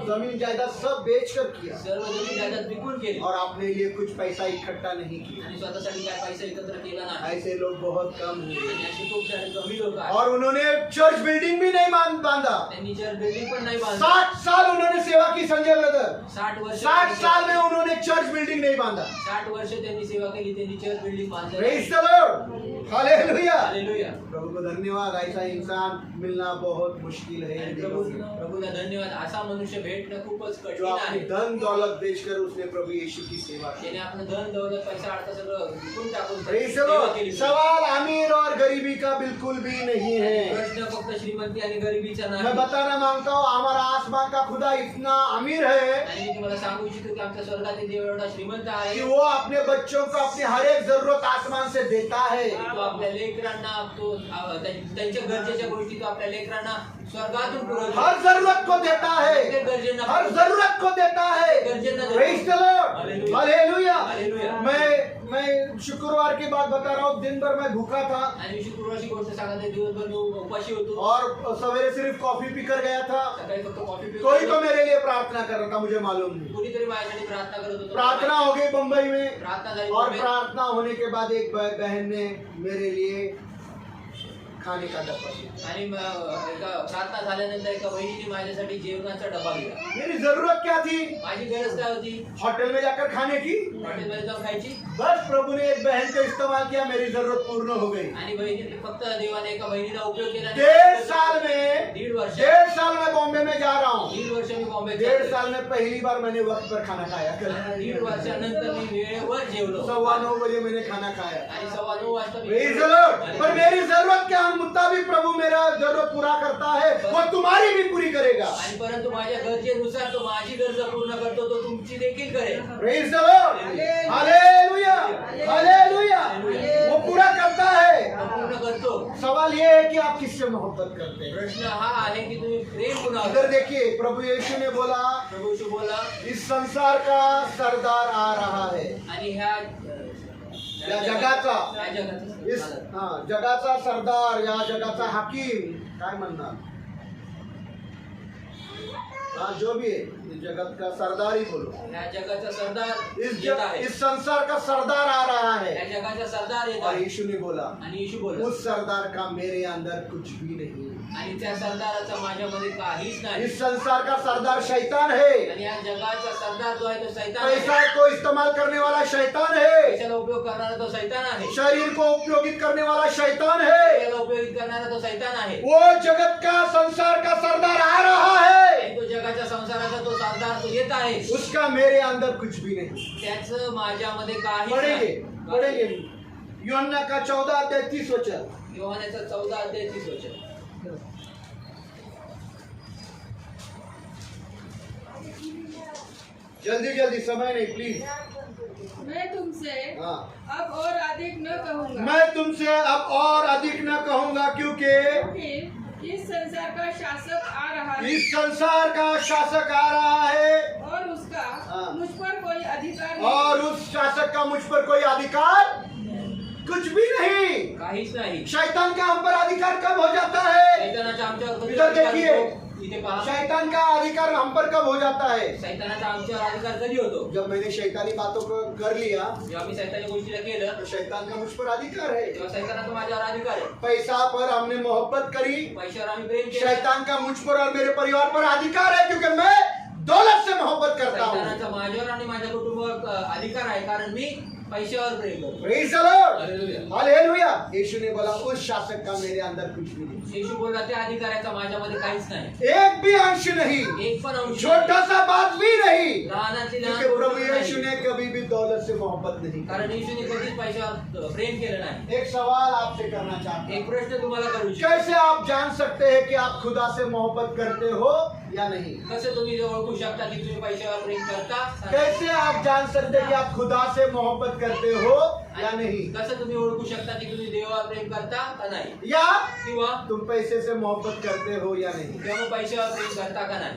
जमीन जायदाद सब बेचकर किया सर्व जमीन जायदाद विकून केली और अपने लिए कुछ पैसा इकट्ठा नहीं किया। आणि स्वतःसाठी काय पैसा एकत्र केला नाही. ऐसे लोग बहुत कम हुए आणि अशी खूप सारे कमी लोक आहेत. और उन्होंने चर्च बिल्डिंग भी नहीं बांधा। त्यांनी चर्च बिल्डिंग पण नाही बांधली. 60 साल उन्होंने सेवा की संजय ब्रदर, 60 वर्ष 60 साल में उन्होंने चर्च बिल्डिंग नहीं बांधा। 60 वर्ष त्यांनी सेवा केली, त्यांनी चर्च बिल्डिंग बांधली. Praise the Lord। Hallelujah. Hallelujah. प्रभु को धन्यवाद। ऐसा इंसान मिलना बहुत मुश्किल है इन दिनों में, प्रभूला धन्यवाद. असा मनुष्य भेटणं खूपच जो कठीण अपनी आहे. धन दौलत बेचकर उसने प्रभु यीशु की सेवा की। त्याने आपलं धन दौलत पैसा अडका सगळं विकून टाकून Praise the सेवा Lord। केली. सवाल अमीर और गरीबी का बिल्कुल भी नहीं है। प्रश्न फक्त श्रीमंती आणि गरिबीचा मैं नाही. बताना मांगता हूँ हमारा आसमान का खुदा इतना अमीर है आणि मी तुम्हाला सांगू इच्छितो की आमच्या स्वर्गातील देव एवढा श्रीमंत आहे कि वो अपने बच्चों को अपनी हर एक जरूरत आसमान से देता है। तो आपल्या लेकरांना तो त्यांच्या गरजेच्या गोष्टी तो आपल्या लेकरांना स्वर्गातून पुरवतो. हर जरूरत को देता प्रत्येक है, गरजेंना हर जरूरत को देता है। Praise the Lord। Hallelujah. Hallelujah. मैं शुक्रवार की बात बता रहा हूँ, दिन भर मैं भूखा था आणि शुक्रवारची गोष्ट सांगत आहे, दिवसभर मी उपाशी होतो. और सवेरे सिर्फ कॉफी पीकर गया था। सकाळी फक्त कॉफी पितो. कोई तो मेरे लिए प्रार्थना कर रहा था, मुझे मालूम नहीं। कुणीतरी माझ्यासाठी प्रार्थना करत होतं. प्रार्थना हो गई बम्बई में, प्रार्थना झाली और मुंबईत. प्रार्थना होने के बाद एक बहन ने मेरे लिए खाने का डब्बा दिया। आणि एका प्रार्थना झाल्यानंतर एका बहिणीने माझ्यासाठी जेवणाचा डबा दिला. मेरी जरूरत क्या थी? माझी गरज काय होती? होटल में जाकर खाने की? हॉटेलमध्ये जाऊन खायची. बस प्रभु ने एक बहन का इस्तेमाल किया, मेरी जरूरत पूर्ण हो गई। आणि बहिणीने फक्त देवाने एका बहिणीला उपयोग केला. 1.5 साल में, 1.5 साल में बॉम्बे में जा रहा हूँ। 1.5 वर्ष मी बॉम्बे 1.5 साल में पहली बार मैंने वक्त पर खाना खाया। 1.5 वर्षानंतर मी वेळेवर जेवलो. 9:15 बजे मैंने खाना खाया। आणि 9:15 वाजता मी Praise the Lord। पर मेरी जरूरत के मुताबिक प्रभु मेरा जरूरत पूरा करता है, वो तुम्हारी भी पूरी करेगा। आणि परंतु माझ्या गरजेनुसार तो माझी गरज पूर्ण करतो, तो तुमची देखील करेल. Praise the Lord। Hallelujah, hallelujah. वो पूरा करता है। तो पूर्ण करतो. सवाल ये है कि आप किससे मोहब्बत करते हैं? प्रश्न हा आहे की तुम्ही प्रेम कुणावर इधर करता? देखिए, प्रभु यीशु ने बोला प्रभू यीशु बोला इस संसार का सरदार आ रहा है। आणि ह्या या जगाचा, या जगाचा इस जगाचा सरदार या जगाचा हकीम काय म्हणणार, जो भी है इस जगत का सरदार ही बोलो। ह्या जगाचा सरदार इस येत आहे. इस संसार का सरदार आ रहा ह्या है। जगाचा सरदार येत और आहे. यीशु ने बोला आणि येशू बोला उस सरदार का मेरे अंदर कुछ भी नहीं। आणि त्या सरदाराचा माझ्यामध्ये काहीच नाही. इस संसार का सरदार शैतान है। आणि या जगाचा सरदार जो आहे तो सैतान आहे. पैसा को इस्तेमाल करने वाला शैतान है। पैशाला उपयोग करणारा तो सैतान आहे. शरीर को उपयोगित करने वाला शैतान है। याला उपयोगित करणारा तो सैतान आहे. वो जगत का संसार का सरदार आ रहा है, आणि तो जगाच्या संसाराचा तो सरदार तो येत आहे. उसका मेरे अंदर कुछ भी नहीं। त्याचं माझ्यामध्ये काही पढ़ेंगे नाही. पढ़ेंगे यूहन्ना का 14 अध्याय 30 वचन। योहानाचा 14 अध्याय 30 वचन। जल्दी जल्दी, समय नहीं प्लीज। मैं तुमसे हाँ, अब और अधिक न कहूँगा, मैं तुमसे अब और अधिक न कहूंगा, क्योंकि क्योंकि इस संसार का शासक आ रहा है इस संसार का शासक आ रहा है और उसका हाँ। मुझ पर कोई अधिकार नहीं। और उस शासक का मुझ पर कोई अधिकार कुछ भी नहीं। काहीच नाही। शैतान का हम पर अधिकार कब हो जाता है? सैतानाचा आमच्यावर कधी इधर अधिकार देखिए। होतो? इथे पहा, शैतान का अधिकार हम पर कब हो जाता है? सैतानाचा आमच्यावर अधिकार कधी होतो? जब मैंने शैतानी बातों को कर लिया जेव्हा मी सैतानी गोष्टीला केलं तो शैतान का मुझ पर अधिकार है। तेव्हा सैतानाचा माझ्यावर अधिकार आहे। पैसा पर हमने मोहब्बत करी, पैशावर आम्ही प्रेम केलं। शैतान का मुझ पर और मेरे परिवार पर अधिकार है, क्योंकि मैं दौलत से मोहब्बत करता हूँ। सैतानाचा माझ्यावर आणि माझ्या कुटुंबावर अधिकार आहे, कारण मी पैशावर प्रेम करतो। Praise the Lord. Hallelujah. Hallelujah. यीशु ने बोला उस शासक का मेरे अंदर कुछ भी नहीं, येशू बोलला त्या अधिकाराचा माझ्यामध्ये काहीच नाही, एक भी अंश नहीं, एक पण अंश छोटा सा बात भी नहीं, लहानातली लहान क्योंकि प्रभु गोष्ट यीशु नाही। ने कभी भी दौलत से मोहब्बत नहीं कारण की। येशूने कधीच पैशावर प्रेम केलं नाही। एक सवाल आपसे करना चाहता एक हूं, प्रश्न तुम्हाला करू इच्छितो। कैसे आप जान सकते हैं कि आप खुदा से मोहब्बत करते हो या नहीं? कसं तुम्ही ओळखू शकता की तुम्ही पैशावर प्रेम करता? कैसे आप जान सकते हैं कि आप खुदा से मोहब्बत करते हो या नहीं? कसं तुम्ही ओळखू शकता की तुम्ही देवावर प्रेम करता का नाही? या किंवा तुम पैसे से मोहब्बत करते हो या नहीं? किंवा मग पैशावर प्रेम करता का नाही?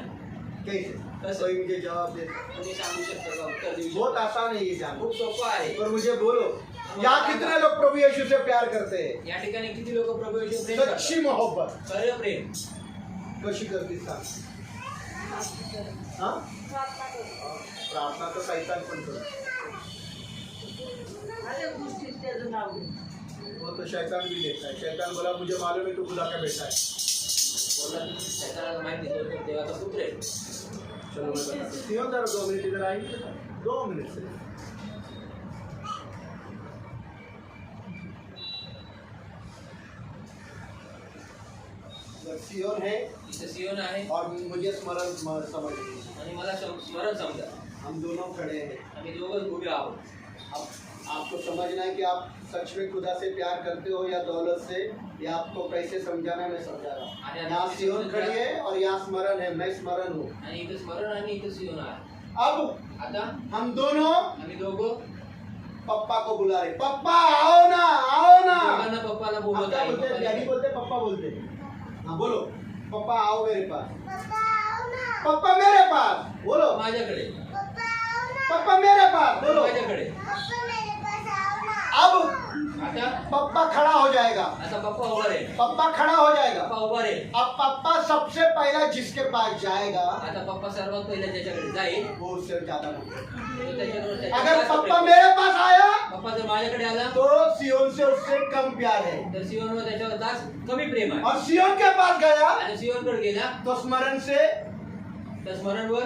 कैसे? कोई मुझे जवाब दे। तुम्ही सांगू शकता का? उत्तर देऊ बहुत शकता? आसान है ये जानना, खूप सोपं आहे। पर मुझे बोलो, यहाँ कितने लोग प्रभु यीशु से प्यार करते हैं? या ठिकाणी किती लोक प्रभू येशू प्रेम करतात? सच्ची मोहब्बत खरं प्रेम कशी करते सांग? हाँ? प्रार्थना तो शैतान पण करतो, अनेक गोष्टी त्याचं नाव घे. वो तो शैतान भी लेता है। शैतान बोला मुझे मालूम है तू खुदा का बेटा है। बोलला की शैतानाला माहिती आहे तो देवाचा पुत्र आहे। चलो मैं बताता हूँ। सियोन जरा 2 मिनट इधर आएंगे, 2 मिनट से। सियोन है इथे सियोन आहे और मुझे स्मरण समझ नहीं। आणि मला स्मरण समजा, हम दोनों खड़े हैं। आम्ही दोघं उभे आहोत। अब आपको समझना है कि आप सच में खुदा से प्यार करते हो या दौलत से, या आपको कैसे समझाना है मैं समझा रहा हूँ। यहाँ सियोन खड़ी है और यहाँ स्मरण है, मैं स्मरण हूँ। आणि इथे स्मरण आणि इथे सियोन आहे। अब आता हम दोनों आम्ही दोघं पप्पा को बुला रहे, पप्पा आओ ना, आओ ना। दोघांना पप्पाला आप बोलवत क्या आहे। बोलते हैं? डैडी बोलते हैं, पप्पा बोलते हैं? हाँ बोलो, पप्पा आओ मेरे पास, पप्पा मेरे पास बोलो, माझ्याकडे, पप्पा मेरे पास बोलो। माझ्याकडे। अब आता पप्पा खड़ा हो जाएगा, आता पप्पा उभा रे, पप्पा खड़ा हो जाएगा। पप्पा उभा रे। अब पप्पा सबसे पहला जिसके पास जाएगा आता पप्पा सर्वात पहिले ज्याच्याकडे जाईल वो उससे ज्यादा मांगेगा। तो त्याच्याकडे अगर पप्पा मेरे पास आया पप्पा जर माझ्याकडे आला तो सियोन से उससे कम प्यार है, तर सियोनवर त्याच्यावर जास्त कमी प्रेम आहे। और सियोन के पास गया आणि सियोनकडे गेला तो स्मरण से। तर स्मरणवर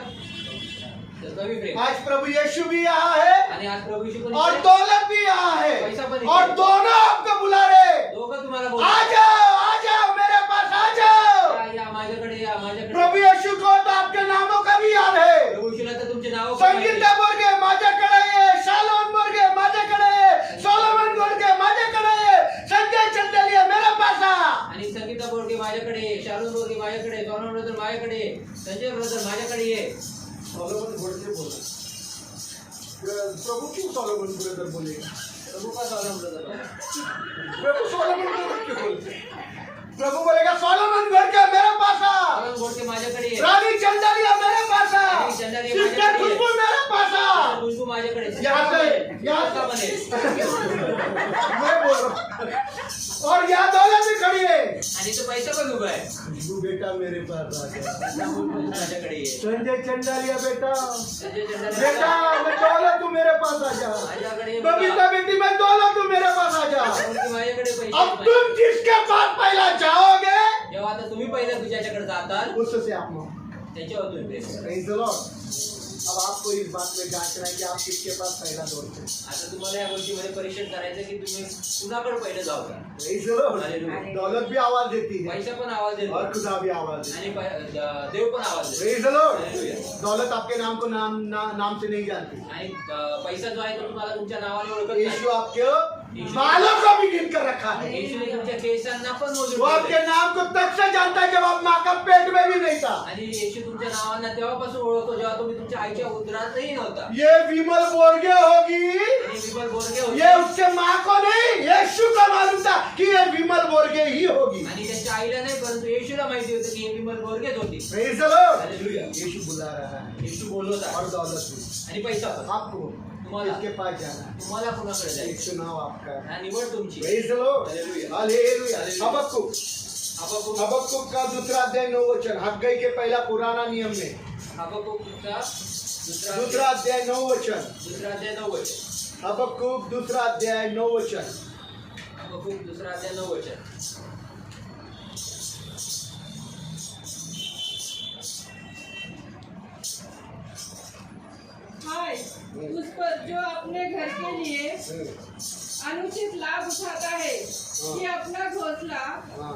तर कमी प्रेम। आज प्रभु यीशु भी यहाँ है आणि आज प्रभू येशू पण और इथे दौलत भी यहाँ है, पैसा पण इथे और आहे। दोनों आपको बुला रहे। दोघं तुम्हाला आ बोलतात, जाओ मेरे पास आ जाओ। या माझ्याकडे या माझ्याकडे। प्रभु यीशु को तो आपके नामों का भी याद है। प्रभू येशूला तर तुमचे नाव संगीता बोर्गे माझ्याकडे ये, शालोन बोर्गे माझ्याकडे ये, सोलोमन बोर्गे माझ्याकडे ये, संजय चंदेलिया मेरे पास आ। आणि संगीता बोर्गे माझ्याकडे, शारून बोर्गे माझ्याकडे, सोनम ब्रदर माझ्याकडे, संजय ब्रदर माझ्याकडे ये। सोलोमन बोर्गे बोला, प्रभु क्यों सोलोमन ब्रदर बोलेगा? प्रभू का सोनम ब्रदर? प्रभु सोलोमन ब्रदर क्यों बोलते? प्रभु बोलेगा सोलोमन बोर्गे मेरे पास आ, सोनम बोर्गे माझ्याकडे ये, रानी चंदेलिया मेरे पास आ, रानी चंदेलिया सिस्टर माझ्याकडे ये, खुशबू मेरे पास आ। खुशबू माझ्याकडे। यहाँ से का बनेल। मैं बोल रहा हूँ। और यहाँ दौलत भी खड़ी है। आणि तो पैसा पण उभा आहे। खुशबू बेटा मेरे पास आ जा। माझ्याकडे ये। संजय चंदालिया बेटा, संजय चंदेलिया बेटा मैं दौलत हूँ मेरे पास आ जा। माझ्याकडे ये। बबीता बेटी मैं दौलत हूँ मेरे पास आ जा। बोर्गे माझ्याकडे पैसे अब आहेत। तुम जिसके पास पहला जाओगे जेव्हा आता तुम्ही पहिल्या तुझ्याकडे जाताल उससे आप मांगो। त्याच्यावर तुम्ही प्रेम करा। Praise the Lord. अब आपको इस बात में जांचना है कि आप किसके पास पहला दौड़ते हैं। आता तुम्हाला या गोष्टीमध्ये परीक्षण करायचं की तुम्ही कुणाकडे पहिलं जाऊ का? Praise the Lord. Hallelujah. दौलत भी आवाज देती है पैसा पण आवाज देतो और खुदा भी आवाज देती आणि देव पण आवाज देतो। है। Praise the Lord. Hallelujah. दौलत आपके नाम को नाम से नहीं जानती। आणि पैसा जो आहे तो तुम्हाला तुमच्या नावाने ओळखत यीशु नाही। आपके बालों को भी गिन कर रखा है। येशूने तुमच्या केसांना पण मोजून वो आपके ठेवलंय. नाम को तब से जानता है जब आप माँ का पेट में भी नहीं था। आणि येशू तुमच्या नावांना तेव्हापासून ओळखतो जेव्हा तुम्ही तुमच्या आईच्या उदरातही नव्हता. ये विमल बोर्गे होगी, आणि विमल बोरगे होते. ये उसके माँ को नहीं, यीशु को मालूम था कि ये विमल बोर्गे ही होगी। आणि त्यांच्या आईला नाही परंतु येशूला माहिती होतं की हे विमल बोरगेच होती. Praise the Lord। हालेलुया. यीशु बुला रहा है येशू बोलवत और आहे. दौलत भी। आणि पैसा पण. आपको तुम्हाला इसके पास जाना है, तुम्हाला कुणाकडे एक जायचं? चुनाव आपका है। हा निवड तुमची. Praise the Lord। Hallelujah. Hallelujah. Hallelujah. Habakkuk Habakkuk का दूसरा अध्याय 9 वचन, हग्गई के पहला पुराना नियम में हबक्कूकचा दूसरा अध्याय 9 वचन, दुसरा अध्याय 9 वचन. हबक्कुक दूसरा अध्याय 9 वचन। हबक्कूक दुसरा अध्याय 9 वचन. हाय उस पर जो अपने घर के लिए अनुचित लाभ उठाता है कि अपना घोंसला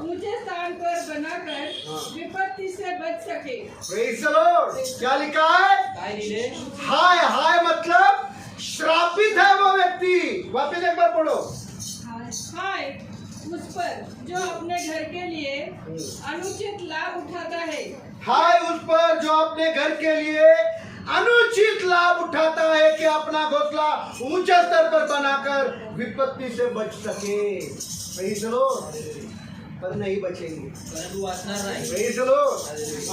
ऊंचे स्थान पर बनाकर विपत्ति से बच सके। Praise the Lord। क्या लिखा है? काय लिहिले? हाय हाय मतलब श्रापित है वो व्यक्ति। वापस एक बार पढ़ो। हाय उस पर जो अपने घर के लिए अनुचित लाभ उठाता है हाय उस पर जो अपने घर के लिए अनुचित लाभ उठाता है कि अपना घोंसला ऊंचे स्तर पर बनाकर विपत्ति से बच सके। Praise the Lord। पर नहीं बचेंगे। परंतु वाचणार नाही. Praise the Lord।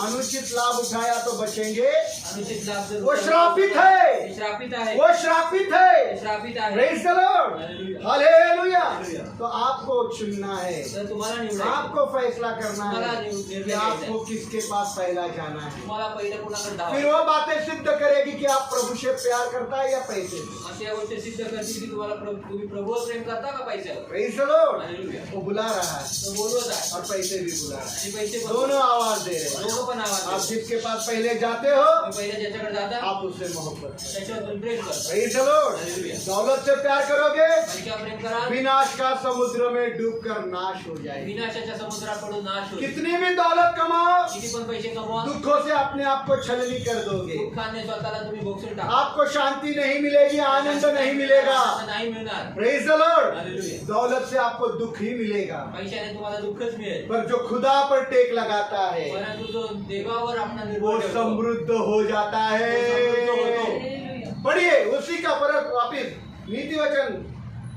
अनुचित लाभ उठाया तो बचेंगे, अनुचित लाभ जर वो श्रापित है, ते श्रापित आहे. वो श्रापित है। ते श्रापित आहे. Praise the Lord। Hallelujah. Hallelujah. Hallelujah. तो आपको चुनना है, तर तुम्हाला निवडायचं. आपको फैसला करना तुम्हाला है निर्णय कि घ्यायचा आपको आहे. किसके पास पहला जाना है। तुम्हाला पहिलं कोणाकडे फिर धावायचं. वो बातें सिद्ध करेगी कि आप प्रभु से प्यार करता है या पैसे से। अशा गोष्टी सिद्ध करतील की तुम्हाला तुम्ही प्रभूवर प्रेम करता का पैशावर. Praise the Lord। हालेलुया. वो बुला रहा है तो बोलवत आहे. और पैसे भी बुला रहा है, आणि पैसे पण दोनों आवाज दे रहे हैं। दोघं पण आवाज आप देतात. जिसके पास पहले जाते हो तुम्ही पहिल्या ज्याच्याकडे जाता आप उससे मोहब्बत करो। त्याच्यावर तुम्ही प्रेम करता. Praise the Lord। हालेलुया. दौलत से प्यार करोगे, पैशावर प्रेम कराल विनाश का समुद्र में डूबकर नाश हो जाएगी। विनाशाच्या समुद्रात पडून नाश होईल. कितनी भी दौलत कमाओ, किती पण पैसे कमवा दुखों से अपने आप को छलनी कर दोगे। दुःखाने स्वतःला तुम्ही बोक्सून टाका. आपको शांति नहीं मिलेगी, आनंद नहीं मिलेगा। असं नाही मिळणार. Praise the Lord। हालेलुया. दौलत से आपको दुख ही मिलेगा, पैशाने तुम्हाला दुःखच मिळेल. पर जो खुदा पर टेक लगाता है परंतु जो देवावर आपला वो निर्भर ठेवतो, समृद्ध हो जाता समृद्ध होतो. है। पढ़िए उसी का फर्क वापिस नीति वचन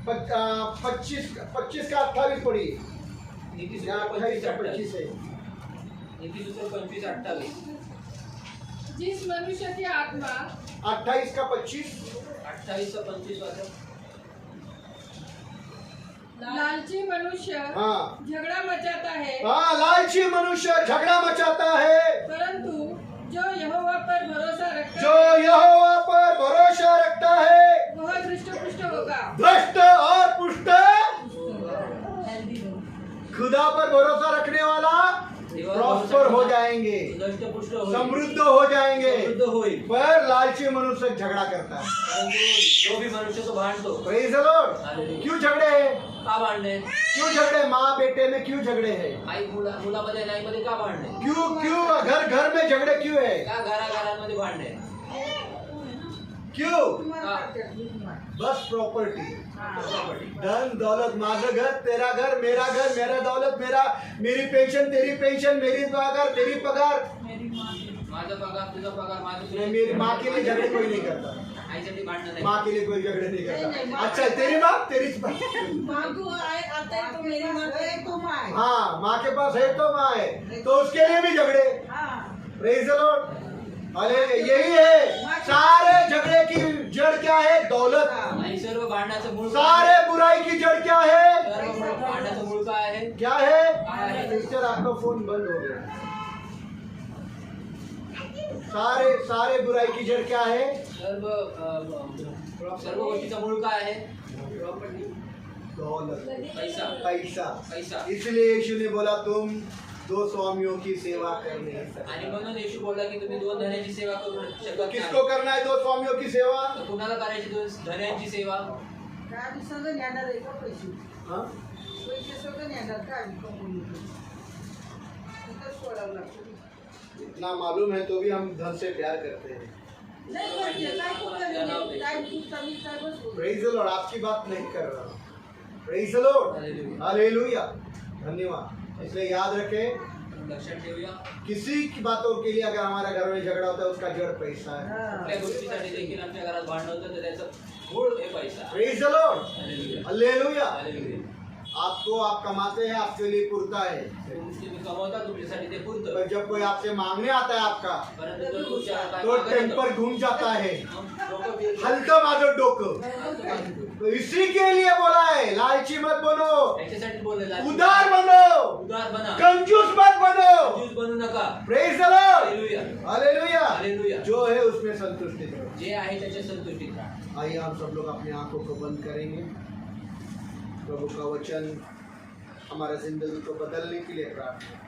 25 का 28 पढ़िए। नीतिसूत्र यहाँ 28 का 25 है। नीतिसूत्र 25:28. जिस मनुष्य की आत्मा 28 का 25। 28 से 25 वाचा. लालची मनुष्य हाँ झगड़ा मचाता है हाँ, लालची मनुष्य झगड़ा मचाता है, परंतु जो यहोवा पर भरोसा रखता जो है यहोवा पर भरोसा रखता है वह दृष्ट पुष्ट होगा। भ्रष्ट और पुष्ट। खुदा पर भरोसा रखने वाला प्रॉस्पर हो जाएंगे, दष्टपुष्ट होईल. समृद्ध हो जाएंगे। समृद्ध होईल. पर लालची मनुष्य झगड़ा करता है। परंतु जो भी मनुष्य तो भांडतो. Praise the Lord। क्यों झगड़े हैं? का भांडणे? क्यों झगड़े? माँ बेटे में क्यों झगड़े हैं? आई मुलामध्ये आणि आईमध्ये का भांडणे? क्यों क्यों घर घर में झगड़े क्यों है? का घराघरांमध्ये भांडणे? क्यों? का? बस प्रॉपर्टी, धन दौलत। माझं घर तेरा घर, मेरा दौलत मेरी पेंशन तेरी पेंशन, मेरी पगार तेरी पगार। माझा पगार तुझा पगार, माझं तुझं. नहीं, मेरी माँ के लिए झगड़े कोई नहीं करता, आईसाठी भांडणं नाही. माँ के लिए कोई झगड़े नहीं नहीं, करता। माँ- अच्छा तेरी माँ तेरी माँ। माँ को आता है तो मेरी माँ को हाँ, माँ के पास है तो माँ है, तो उसके लिए भी झगड़े। Praise the Lord. अरे यही है, सारे झगड़े की जड़ क्या है? दौलत। आणि सर्व भांडणाचं मूळ सारे बुराई की जड़ क्या है? सर्व भांडणाचं मूळ काय आहे? क्या है? काय आहे? सिस्टर आपका फोन बंद हो गया। सारे बुराई की जड़ क्या है? सर्व गोष्टीचा मूळ काय आहे? दौलत, पैसा. पैसा। पैसा. इसलिए यीशु ने बोला तुम दो स्वामियों की सेवा कर नहीं सकते। आणि म्हणून येशू बोलला की तुम्ही दोन धन्याची सेवा करू शकत नाही. किसको करना है दो स्वामियों की सेवा? तर कुणाला करायची दोन धन्यांची सेवा? हाँ? इतना मालूम है तो भी हम धन से प्यार करते हैं। प्रेज द लॉर्ड, आपकी बात नहीं कर रहा हूँ। Praise the Lord, Hallelujah. Hallelujah, धन्यवाद। इसलिए याद रखें, लक्षात ठेवूया, किसी की बातों के लिए अगर हमारे घर में झगड़ा होता है उसका जड़ पैसा है। कुठल्या गोष्टीसाठी देखील आमच्या घरात भांडण होतं तर त्याचं मूळ हे पैसा. Praise the Lord, Hallelujah. Hallelujah. Hallelujah. आपको आप कमाते हैं, आपके लिए पुरता है, तुम्ही कमवता तुमच्यासाठी ते पुरतं. पर जब कोई आपसे मांगने आता है आपका, परंतु जर तुमच्या काय तो मागत होतं, टेम्पर घूम जाता है, मग डोकं फिरतं. हलकं माझं डोकं। तो इसी के लिए बोला है, लालची मत बनो, याच्यासाठी बोललं जातं. उदार बनो, उदार बना, कंजूस मत बनो। कंजूस बनू नका. Praise the Lord, hallelujah. Hallelujah. Hallelujah. जो है उसमें संतुष्टि करो। जे आहे त्याच्या संतुष्टीत राहा. आइए हम सब लोग अपनी आंखों को बंद करेंगे। प्रभु का वचन हमारा जिंदगी को बदलने के लिए प्रार्थना।